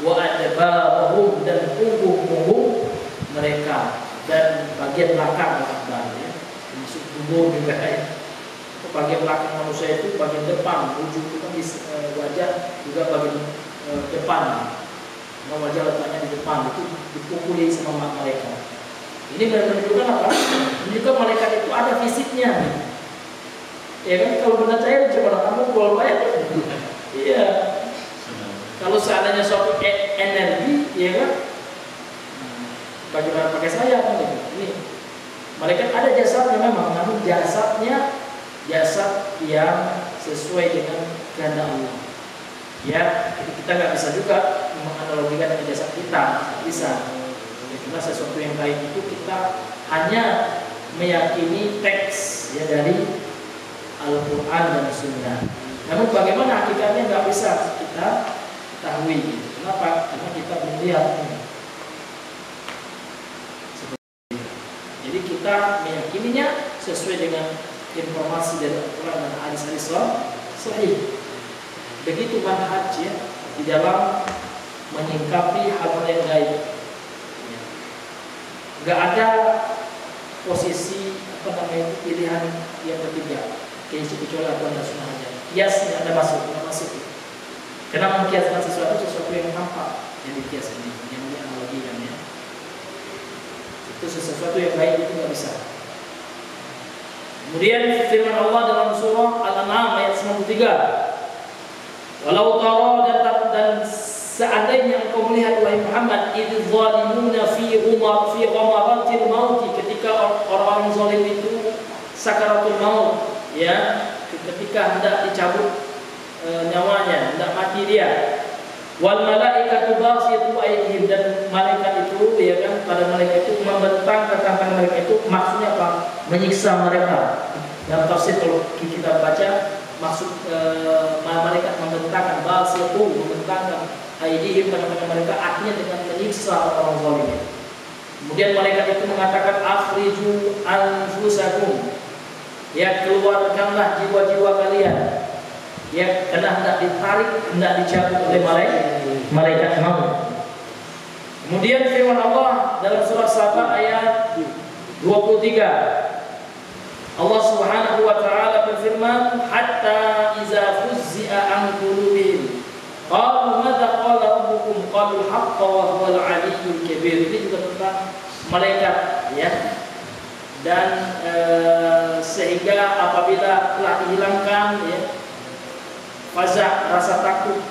wa adbarahum, dan punggung-punggung mereka, dan bagian belakang ya, masuk tubuh juga ya. Bagian belakang manusia itu bagian depan, ujung itu kan di wajah juga bagian depan. Nah, wajah letaknya di depan, itu dipukuli sama malaikat. Ini menunjukkan apa? Menunjukkan malaikat itu ada fisiknya. Ya kan, kalau benar saya coba kamu keluar banyak. Iya. Kalau seandainya suatu energi, ya kan, bagaimana pakai sayap kan gitu. Ini malaikat ada jasadnya memang, namun jasadnya jasad yang sesuai dengan kehendak Allah. Ya, kita nggak bisa juga menganalogikan dengan jasad kita, bisa. Karena sesuatu yang baik itu kita hanya meyakini teks ya dari Al-Quran dan Sunnah. Namun bagaimana hakikatnya nggak bisa kita ketahui. Kenapa? Karena kita belum lihat. Jadi kita meyakininya sesuai dengan informasi dari Al-Quran dan hadis-hadis sahih. Begitu manhaj ya di dalam menyingkapi hal yang gaib. Nggak ada posisi pilihan yang ketiga. Kecuali Al-Quran dan Sunnah aja. Kias nggak ada nggak masuk. Karena mengkiaskan sesuatu yang nampak yang dikiaskan ini, yang dianalogikan ya. Itu sesuatu yang baik itu nggak bisa. Kemudian firman Allah dalam surah Al-An'am ayat 93. Walau tara, dan seandainya engkau melihat wahai Muhammad, idz zalimuna fi ghamaratil maut, ketika orang-orang zalim itu sakaratul maut, ya, ketika hendak dicabut nyawanya, hendak mati dia. Wal malaikatu basyitu aydihim, dan malaikat itu ya kan, pada malaikat itu membentang ke tangan mereka itu, maksudnya apa? Menyiksa mereka. Dalam tafsir kalau kita baca maksud malaikat membentangkan basitu, membentangkan aidihim tangan-tangan mereka, artinya dengan menyiksa orang zalim. Kemudian malaikat itu mengatakan akhriju anfusakum, ya keluarkanlah jiwa-jiwa kalian, ya karena hendak ditarik, hendak dicabut oleh malaikat maut. Kemudian firman Allah dalam surah Saba ayat 23, Allah Subhanahu wa taala berfirman, hatta iza fuzzi'a an qulubihim qalu madza qala rabbukum qalu al-haqqa wa huwal 'aliyyul kabir. Ini juga tentang malaikat, ya. Dan sehingga apabila telah dihilangkan, ya, fazah, rasa takut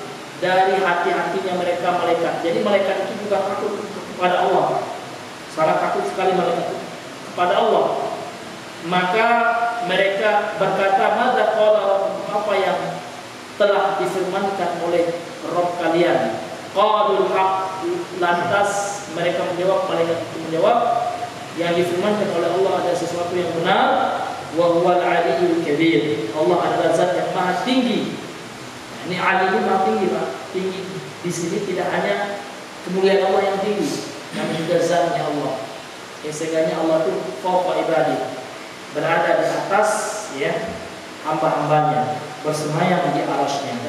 dari hati-hatinya mereka malaikat. Jadi malaikat itu bukan takut kepada Allah, sangat takut sekali malaikat itu kepada Allah. Maka mereka berkata, madza qala rabbukum, apa yang telah difirmankan oleh Rabb kalian. Qalul haq, lantas mereka menjawab, malaikat itu menjawab, yang difirmankan oleh Allah adalah sesuatu yang benar. Wa huwal 'aliyyul kabir, Allah adalah zat yang maha tinggi. Ini Ali itu maha tinggi, Pak. Tinggi di sini tidak hanya kemuliaan Allah yang tinggi, namun juga zatnya Allah. Sehingga Allah itu fawqa ibadi, berada di atas, ya, hamba-hambanya, bersemayam di arasnya.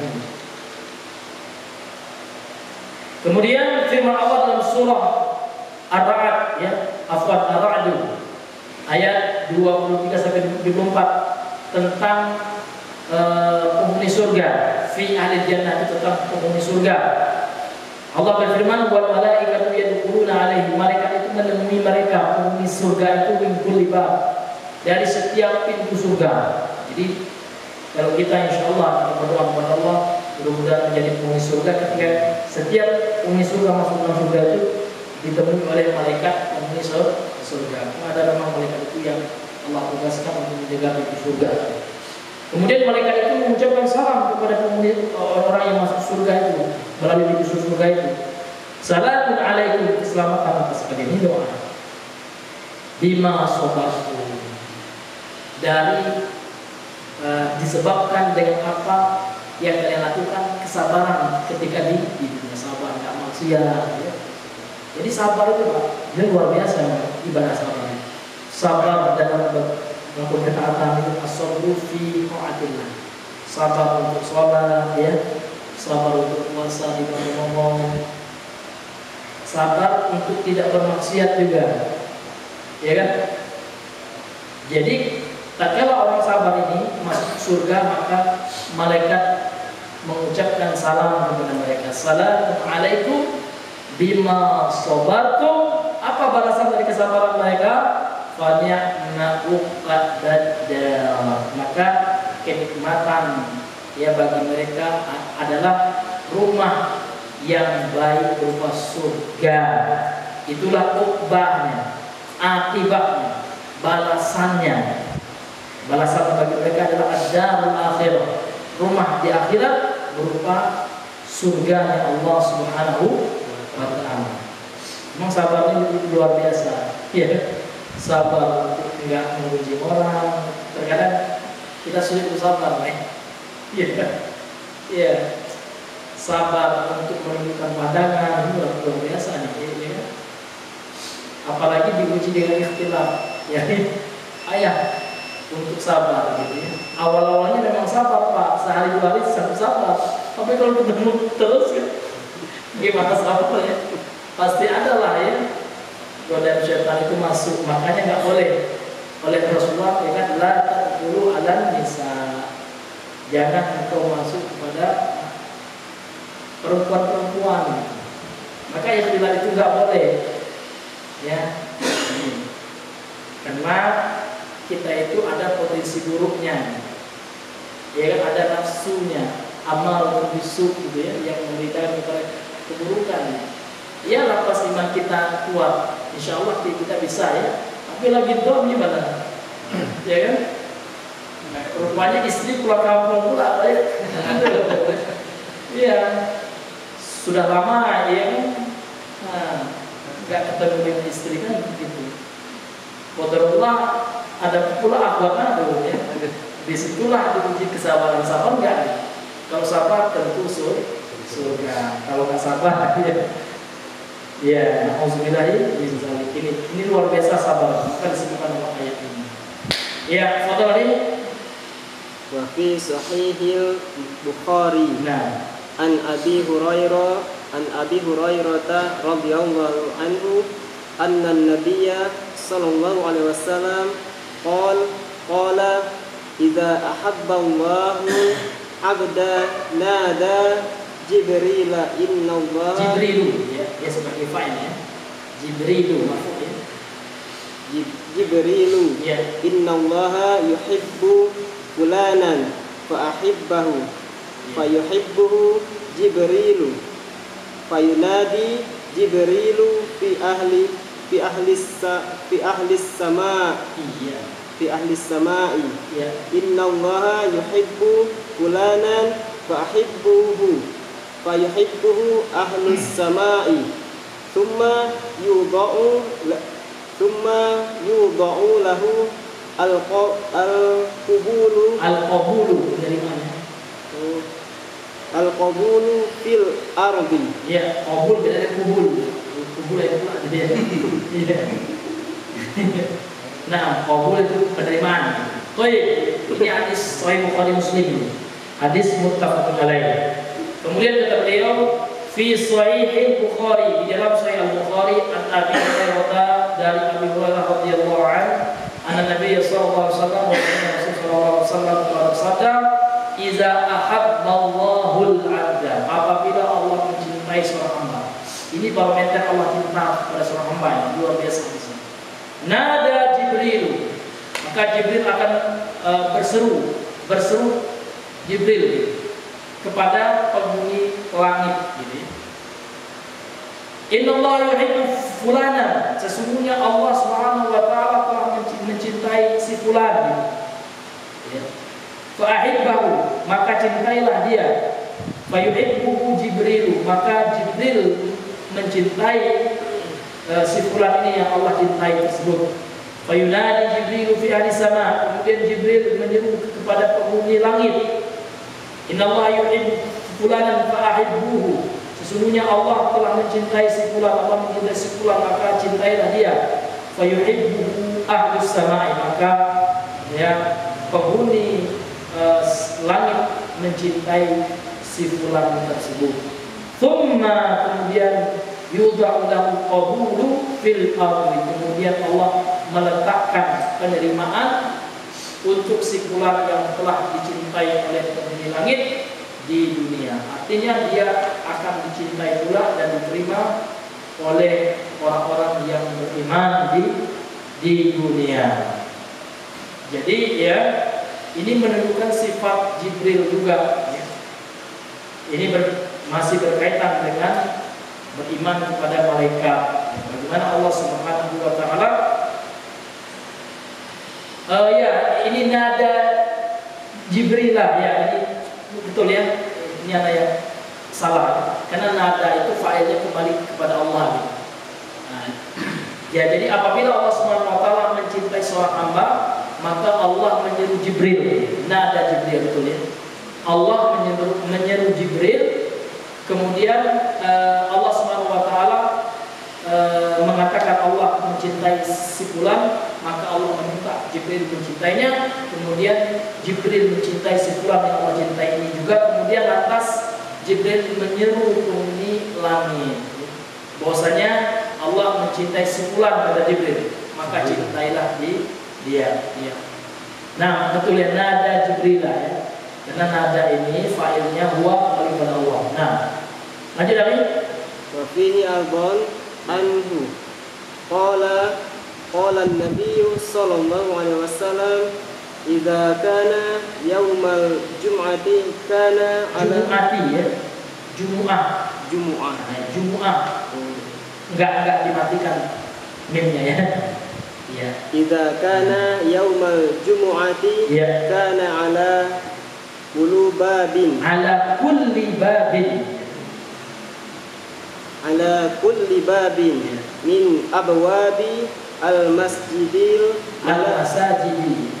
Kemudian firman Allah dalam surah Ar-Ra'd, ya, Ar-Ra'd ayat 23 sampai 24 tentang penghuni surga, fi ahli jannah, itu tentang penghuni surga. Allah berfirman, wal malaikatu yadkhuluna 'alaihim, malaikat itu menemui mereka penghuni surga itu min kulli bab, dari setiap pintu surga. Jadi kalau kita insyaallah kita berdoa kepada Allah mudah-mudahan menjadi penghuni surga, ketika setiap penghuni surga masuk dalam surga itu ditemui oleh malaikat penghuni surga. Ada memang malaikat itu yang Allah tugaskan untuk menjaga pintu surga. Kemudian malaikat itu mengucapkan salam kepada penghuni orang yang masuk surga itu melalui pintu surga itu. Salamun alaikum, keselamatan atas kalian. Ini doa. Bima sabartum, dari disebabkan dengan apa yang kalian lakukan, kesabaran ketika di dunia, sabar tidak maksiat, ya. Jadi sabar itu, Pak, ini luar biasa ibadah sabar. Sabar dalam melakukan ketaatan itu, as-sabru fi ta'atillah, sabar untuk sholat, ya, sabar untuk puasa di ngomong, sabar untuk tidak bermaksiat juga, ya kan? Jadi tatkala orang sabar ini masuk surga, maka malaikat mengucapkan salam kepada mereka. Assalamualaikum bima sabartum. Apa balasan dari kesabaran mereka? Fa ni'ma uqbad-dar. Maka kenikmatan, ya, bagi mereka adalah rumah yang baik berupa surga. Itulah uqbahnya, akibatnya, balasannya. Balasan bagi mereka adalah ad-darul akhirah, rumah di akhirat berupa surganya Allah Subhanahu wa taala. Memang sabarnya luar biasa, ya. Sabar untuk tidak menguji orang. Terkadang kita sulit bersabar, ya. Ya. Sabar untuk menunjukkan pandangan itu luar biasa nih, ya. Apalagi diuji dengan ikhtilaf, ya. Ayah untuk sabar, gitu, ya. Awal-awalnya memang sabar, Pak, sehari dua hari sabar. Tapi kalau ketemu terus, ya, gimana sabarnya? Pasti ada lah, ya, godaan syaitan itu masuk. Makanya nggak boleh oleh Rasulullah, ya kan, la taqulu 'alan nisa, jangan engkau masuk kepada perempuan-perempuan. Maka ikhtilaf itu nggak boleh, ya. Karena kita itu ada potensi buruknya, ya kan, ada nafsunya, amal bisu, gitu, ya, yang memberitakan kepada keburukan. Ya, lapas iman kita kuat, insya Allah kita bisa, ya. Tapi lagi dom gimana, ya kan? Rupanya istri pulang kampung pula, ya. Iya, sudah lama, ya, nggak ketemu dengan istri kan, gitu. Qadarullah ada pula akhwat nado ya. Disitulah diuji kesabaran. Sabar enggak? Kalau sabar tentu surga. Kalau nggak sabar ya nauzubillah ini luar biasa sabar. Maka disebutkan dalam ayat ini. Ya, fadhal Ali. Wa fi sahihil Bukhari. Nah, An Abi Hurairah radhiyallahu anhu anna an-nabiyya sallallahu alaihi wasallam qala idza ahabba Allahu 'abda nada Jibril inna Allah Jibrilu ya sebagai fa'il ya. Jibrilu marfu ya. Jibrilu Ya. inna Allah yuhibbu fulanan fa ahibbahu fa yuhibbuhu Jibrilu fayunadi Jibrilu fi ahli samai Ya. inna Allah yuhibbu fulanan fa ahibbuhu fa yuhibbuhu ahli samai thumma yudha'u lahu al-qabulu dari mana? Al-qabulu fil ardi. Ya, qabul beda dengan kubul. Kubul itu pula jadi. Iya. Nah, qabul itu penerimaan. Baik, ini hadis Sahih Bukhari Muslim. Hadis muttafaqun alaih. Kemudian kata beliau fi Sahih Bukhari, di dalam Sahih Al-Bukhari an Abi Hurairah dari Abi Hurairah radhiyallahu anhu anna Nabi sallallahu alaihi wasallam wa Rasul sallallahu alaihi wasallam bersabda iza ahabballahu al-'abda, apabila Allah mencintai seorang hamba. Ini barometer Allah cinta pada seorang hamba yang luar biasa di sini. Nada Jibril, maka Jibril akan berseru Jibril kepada penghuni langit gitu. Innallaha yuhibbu fulana, sesungguhnya Allah Subhanahu wa taala telah mencintai si fulan gitu. Ya. Fa'ahibbahu, maka cintailah dia. Fayuhibbuhu Jibril, maka Jibril mencintai si fulan ini yang Allah cintai tersebut. Fayunadi Jibril fi ahli sama, kemudian Jibril menyeru kepada penghuni langit. Innallaha yuhibbu fulanan fa'ahibbuhu, sesungguhnya Allah telah mencintai si fulan, Allah mencintai si fulan, maka cintailah dia. Fayuhibbuhu ahli sama, maka ya penghuni langit mencintai si fulan tersebut. Thumma, kemudian yudha'u lahu qabulu fil ardi, kemudian Allah meletakkan penerimaan untuk si fulan yang telah dicintai oleh penghuni langit di dunia. Artinya dia akan dicintai pula dan diterima oleh orang-orang yang beriman di dunia. Jadi ya, ini menunjukkan sifat Jibril juga ya. Ini masih berkaitan dengan beriman kepada malaikat. Bagaimana Allah Subhanahu wa taala ya, ini nada Jibril lah ya, ini betul ya. Ini ada yang salah karena nada itu fa'ilnya kembali kepada Allah gitu. Nah, ya, jadi apabila Allah Subhanahu wa taala mencintai seorang hamba, maka Allah menyeru Jibril. Nada Jibril, betul ya. Allah menyeru Jibril. Kemudian Allah Subhanahu wa taala mengatakan Allah mencintai si fulan, maka Allah meminta Jibril mencintainya. Kemudian Jibril mencintai si fulan yang Allah cintai ini juga. Kemudian lantas Jibril menyeru penghuni langit bahwasanya Allah mencintai si fulan pada Jibril, maka cintailah dia. Nah, betul ya, nada Jibril ya. Karena nada ini fa'ilnya huwa kepada Allah. Nah, lanjut lagi. Wa fihi albon anhu qala an-nabiy sallallahu alaihi wasallam idza kana yaumal jum'ati kana ala Jum'ati ya. Jumu'ah. Enggak dimatikan mimnya ya. Ya. Idza kana yaumal jumu'ati Ya. kana ala kulli babin min abwabi al-masjidil al-masajidi.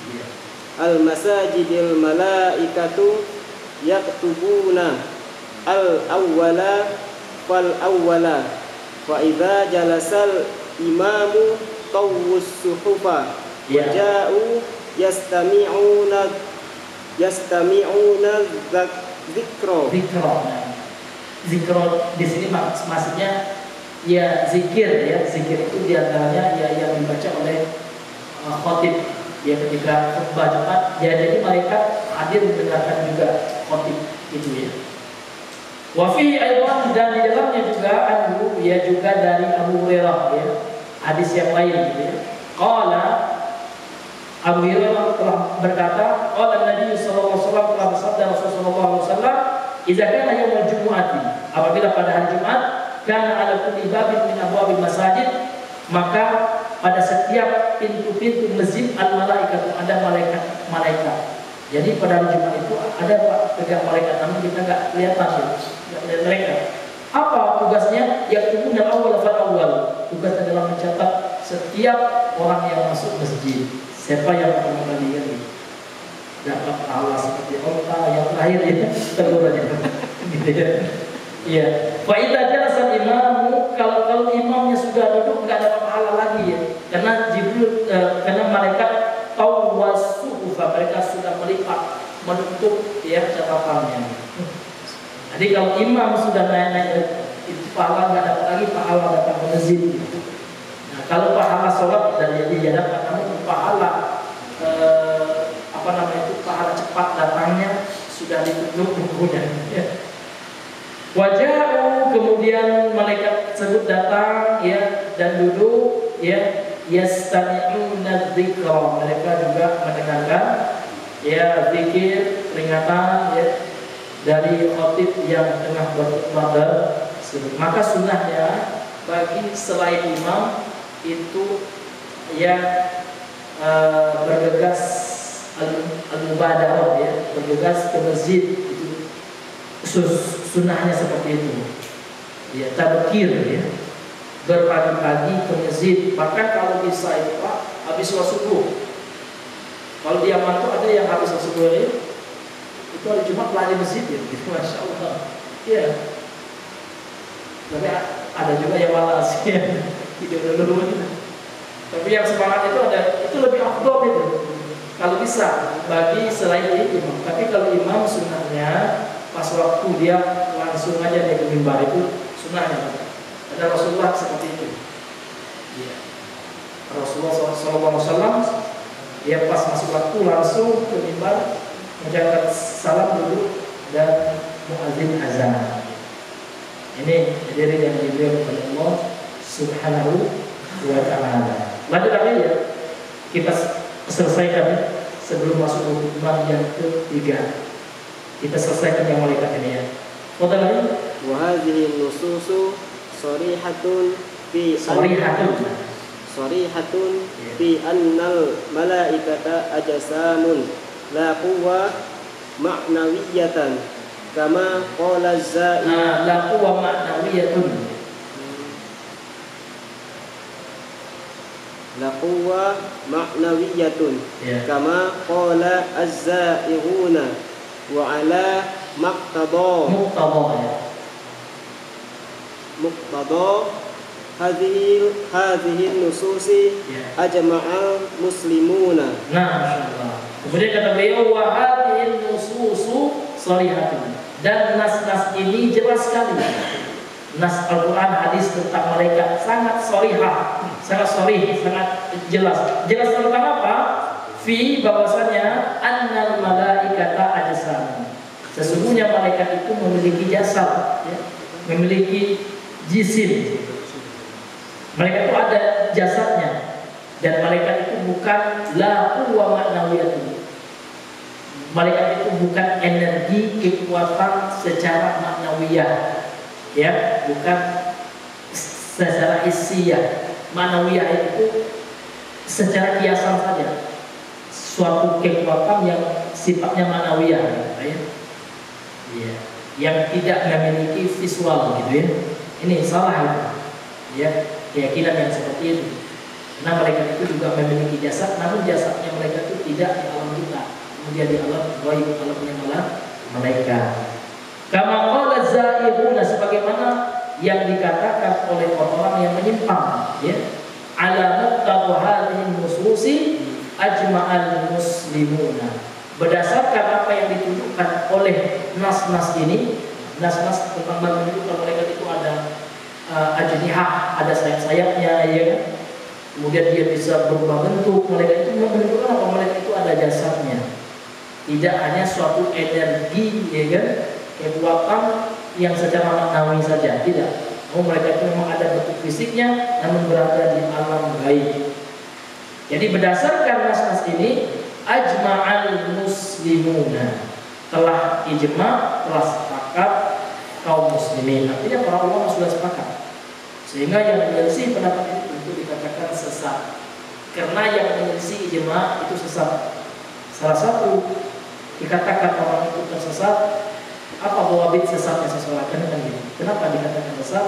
Ya. al-masajidil malaikatu yaktubuna al-awwala fal awwala fa idza jalasal imamu tawwus suhufa wa ja'u yastami'una dzikra. Zikro di sini maksudnya ya zikir ya. Zikir itu diantaranya ya yang dibaca oleh khotib ya ketika khutbah Jumat ya, jadi malaikat hadir mendengarkan juga khotib itu ya. Wa fi aidan, dan di dalamnya juga anhu ya, juga dari Abu Hurairah ya, hadis yang lain gitu ya. Qala Abu Hurairah telah berkata, qala Nabi sallallahu alaihi wasallam, telah bersabda Rasulullah sallallahu alaihi wasallam, idza kana yaumul jumu'ati, apabila pada hari Jumat, kana ala kulli babin min abwabil masajid, maka pada setiap pintu-pintu masjid al-malaikat, ada malaikat. Jadi pada hari Jumat itu ada pegang malaikat, namun kita nggak kelihatan ya, nggak lihat mereka. Apa tugasnya? Yaktubuna al-awwal fal awwal. Tugasnya adalah mencatat setiap orang yang masuk masjid. Siapa yang pertama kali ini dapat pahala seperti onta yang terakhir ya, telurannya. Gitu ya. Iya. Fa idza jalasa imamu, kalau imamnya sudah duduk enggak dapat pahala lagi ya. Karena Jibril karena malaikat tawwasufa, mereka sudah melipat menutup ya catatannya. Jadi kalau imam sudah naik itu pahala enggak dapat lagi, pahala datang ke masjid. Nah, kalau pahala sholat dan jadi dapat, namun pahala pahala cepat datangnya sudah ditutup bukunya. Ya. Wajah kemudian malaikat tersebut datang ya dan duduk ya, yastami'una dzikra, mereka juga mendengarkan ya zikir peringatan ya dari khatib yang tengah berkhutbah. Maka sunnahnya bagi selain imam itu ya bergegas al-mubadarah ya, bergegas ke masjid, itu sunnahnya seperti itu ya, tabkir ya, berpagi-pagi ke masjid. Bahkan kalau bisa itu Pak, habis sholat subuh, kalau di Yaman tuh ada yang habis sholat subuh ya, itu hari Jumat lari masjid ya, gitu, Masya Allah ya. Tapi ada juga yang malas ya, tidur dulu gitu. Tapi yang semangat itu ada, itu lebih afdol itu kalau bisa bagi selain imam. Tapi kalau imam sunnahnya pas waktu dia langsung aja dia ke mimbar, itu sunnahnya. Ada Rasulullah seperti itu. Ya. Rasulullah SAW dia pas masuk waktu langsung ke mimbar, menjalankan salam dulu dan muadzin azan. Ini dari yang diberikan oleh Allah Subhanahu wa Ta'ala. Lanjut lagi ya, kita selesaikan ya, sebelum masuk ke hukuman yang ketiga. Kita selesaikan yang malaikat ini ya. Kata lagi, wa hadhihi nususu sharihatun fi annal malaikata ajsamun la quwwa ma'nawiyatan kama qala az-za'i. La quwwa ma'nawiyatun. La quwwa ma'nawiyatun kama qala az-za'iruna wa ala muqtada hadhihi nususi ajma'al muslimuna. Nah, masyaallah. Kemudian kata beliau, wa hadhihi nususu sharihatun, dan nas-nas ini jelas sekali. Nas Al-Quran, hadis tentang malaikat sangat sharihah, sangat sharih, sangat jelas. Jelas tentang apa? Fi, bahwasanya annal malaikata ajsam, sesungguhnya malaikat itu memiliki jasad ya, memiliki jisim. Malaikat itu ada jasadnya, dan malaikat itu bukan la quwwa ma'nawiyatun. Malaikat itu bukan energi kekuatan secara maknawiyah ya, bukan secara hissiyah. Maknawiyah itu secara kiasan saja, suatu kekuatan yang sifatnya maknawiyah ya. Ya, yang tidak memiliki visual gitu ya. Ini salah itu. Ya, keyakinan yang seperti itu. Karena mereka itu juga memiliki jasad, namun jasadnya mereka itu tidak di alam kita, kemudian di alam ghaib, alamnya malah mereka. Kama qala za'iquna, sebagaimana yang dikatakan oleh orang-orang yang menyimpang, ya. Ala muqtadu hadhihi nususi ajma'al muslimuna. Berdasarkan apa yang ditunjukkan oleh nas-nas ini, nas-nas tentang menunjukkan mereka itu ada ajnihah, ada sayap-sayapnya, ya kan? Kemudian dia bisa berubah bentuk. Mereka itu menunjukkan apa? Mereka itu ada jasadnya. Tidak hanya suatu energi, ya kan? Kekuatan yang secara maknawi saja, tidak. Mereka itu memang ada bentuk fisiknya, namun berada di alam gaib. Jadi berdasarkan nas-nas ini, ajma'al muslimuna, telah ijma', telah sepakat kaum muslimin. Artinya para ulama sudah sepakat. Sehingga yang menyelisih pendapat itu tentu dikatakan sesat. Karena yang menyelisih ijma' itu sesat. Salah satu dikatakan orang itu tersesat. Apa bawabit sesatnya seseorang? Kan gitu. Kenapa dikatakan sesat?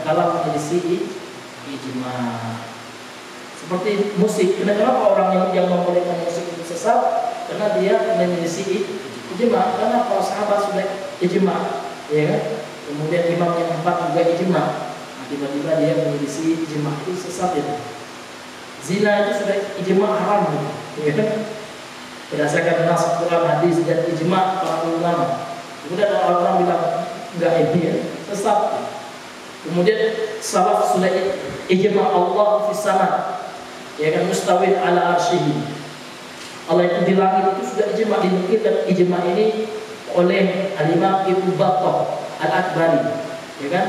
Kalau menyelisih ijma'. Seperti musik. Kenapa orang yang membolehkan musik itu sesat? Karena dia menyelisih ijma'. Karena para sahabat sudah ijma', ya kan? Kemudian imam yang empat juga ijma'. Tiba-tiba dia menyelisih ijma', itu sesat itu. Zina itu sudah ijma' haram gitu, ya kan? Berdasarkan nas Quran, hadis dan ijma' para ulama. Kemudian orang-orang bilang enggak, ini ya, sesat. Kemudian salaf sudah ijma' Allah fis sama, ya kan, mustawin ala arsyihi. Allah itu di langit itu sudah ijma', dinukilkan ijma' ini oleh Al-Imam Ibnu Battah Al-Akbari, ya kan?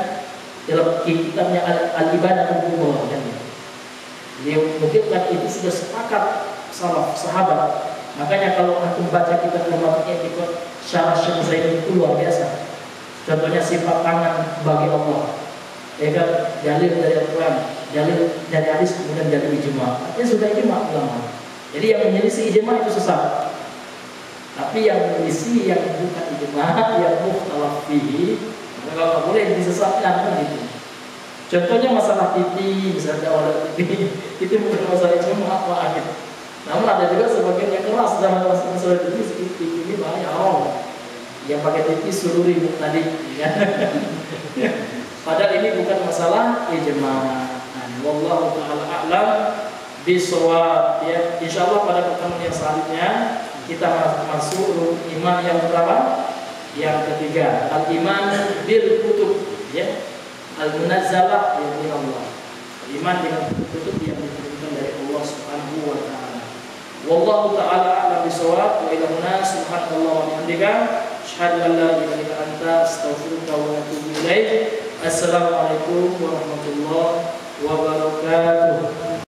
Dalam kitabnya Al-Ibadah Al-Kubra, kan? Dia menukilkan itu sudah sepakat salaf sahabat. Makanya kalau aku baca kitab Al-Mu'taqidah itu syarah Syekh Zain itu luar biasa. Contohnya sifat tangan bagi Allah, ya kan? Dalil dari Al-Quran, dalil dari hadis, kemudian dalil ijma'. Artinya sudah ijma' ulama. Jadi yang menyelisih ijma' itu sesat. Tapi yang menyelisih yang bukan ijma', yang mukhtalaf fihi, kalau boleh disesatkan, kan gitu. Contohnya masalah TV, misalnya ada TV, itu bukan masalah ijma' apa gitu. Namun ada juga sebagian yang keras dalam masalah TV ini bahaya orang yang pakai TV seluruh ribu tadi, ya. Padahal ini bukan masalah ijma'. Wallahu ta'ala a'lam bishawab, ya. Insyaallah pada pertemuan yang selanjutnya kita masuk iman yang berapa? Yang ketiga, al-iman bil kutub, ya. Al-munazzalah dari Allah. Iman dengan kutub yang diturunkan dari Allah Subhanahu wa taala. Wallahu ta'ala a'lam bishawab. Wa ila huna subhanallah wa bihamdika asyhadu an la ilaha illa anta astaghfiruka wa atubu ilaik. Assalamualaikum warahmatullahi wabarakatuh.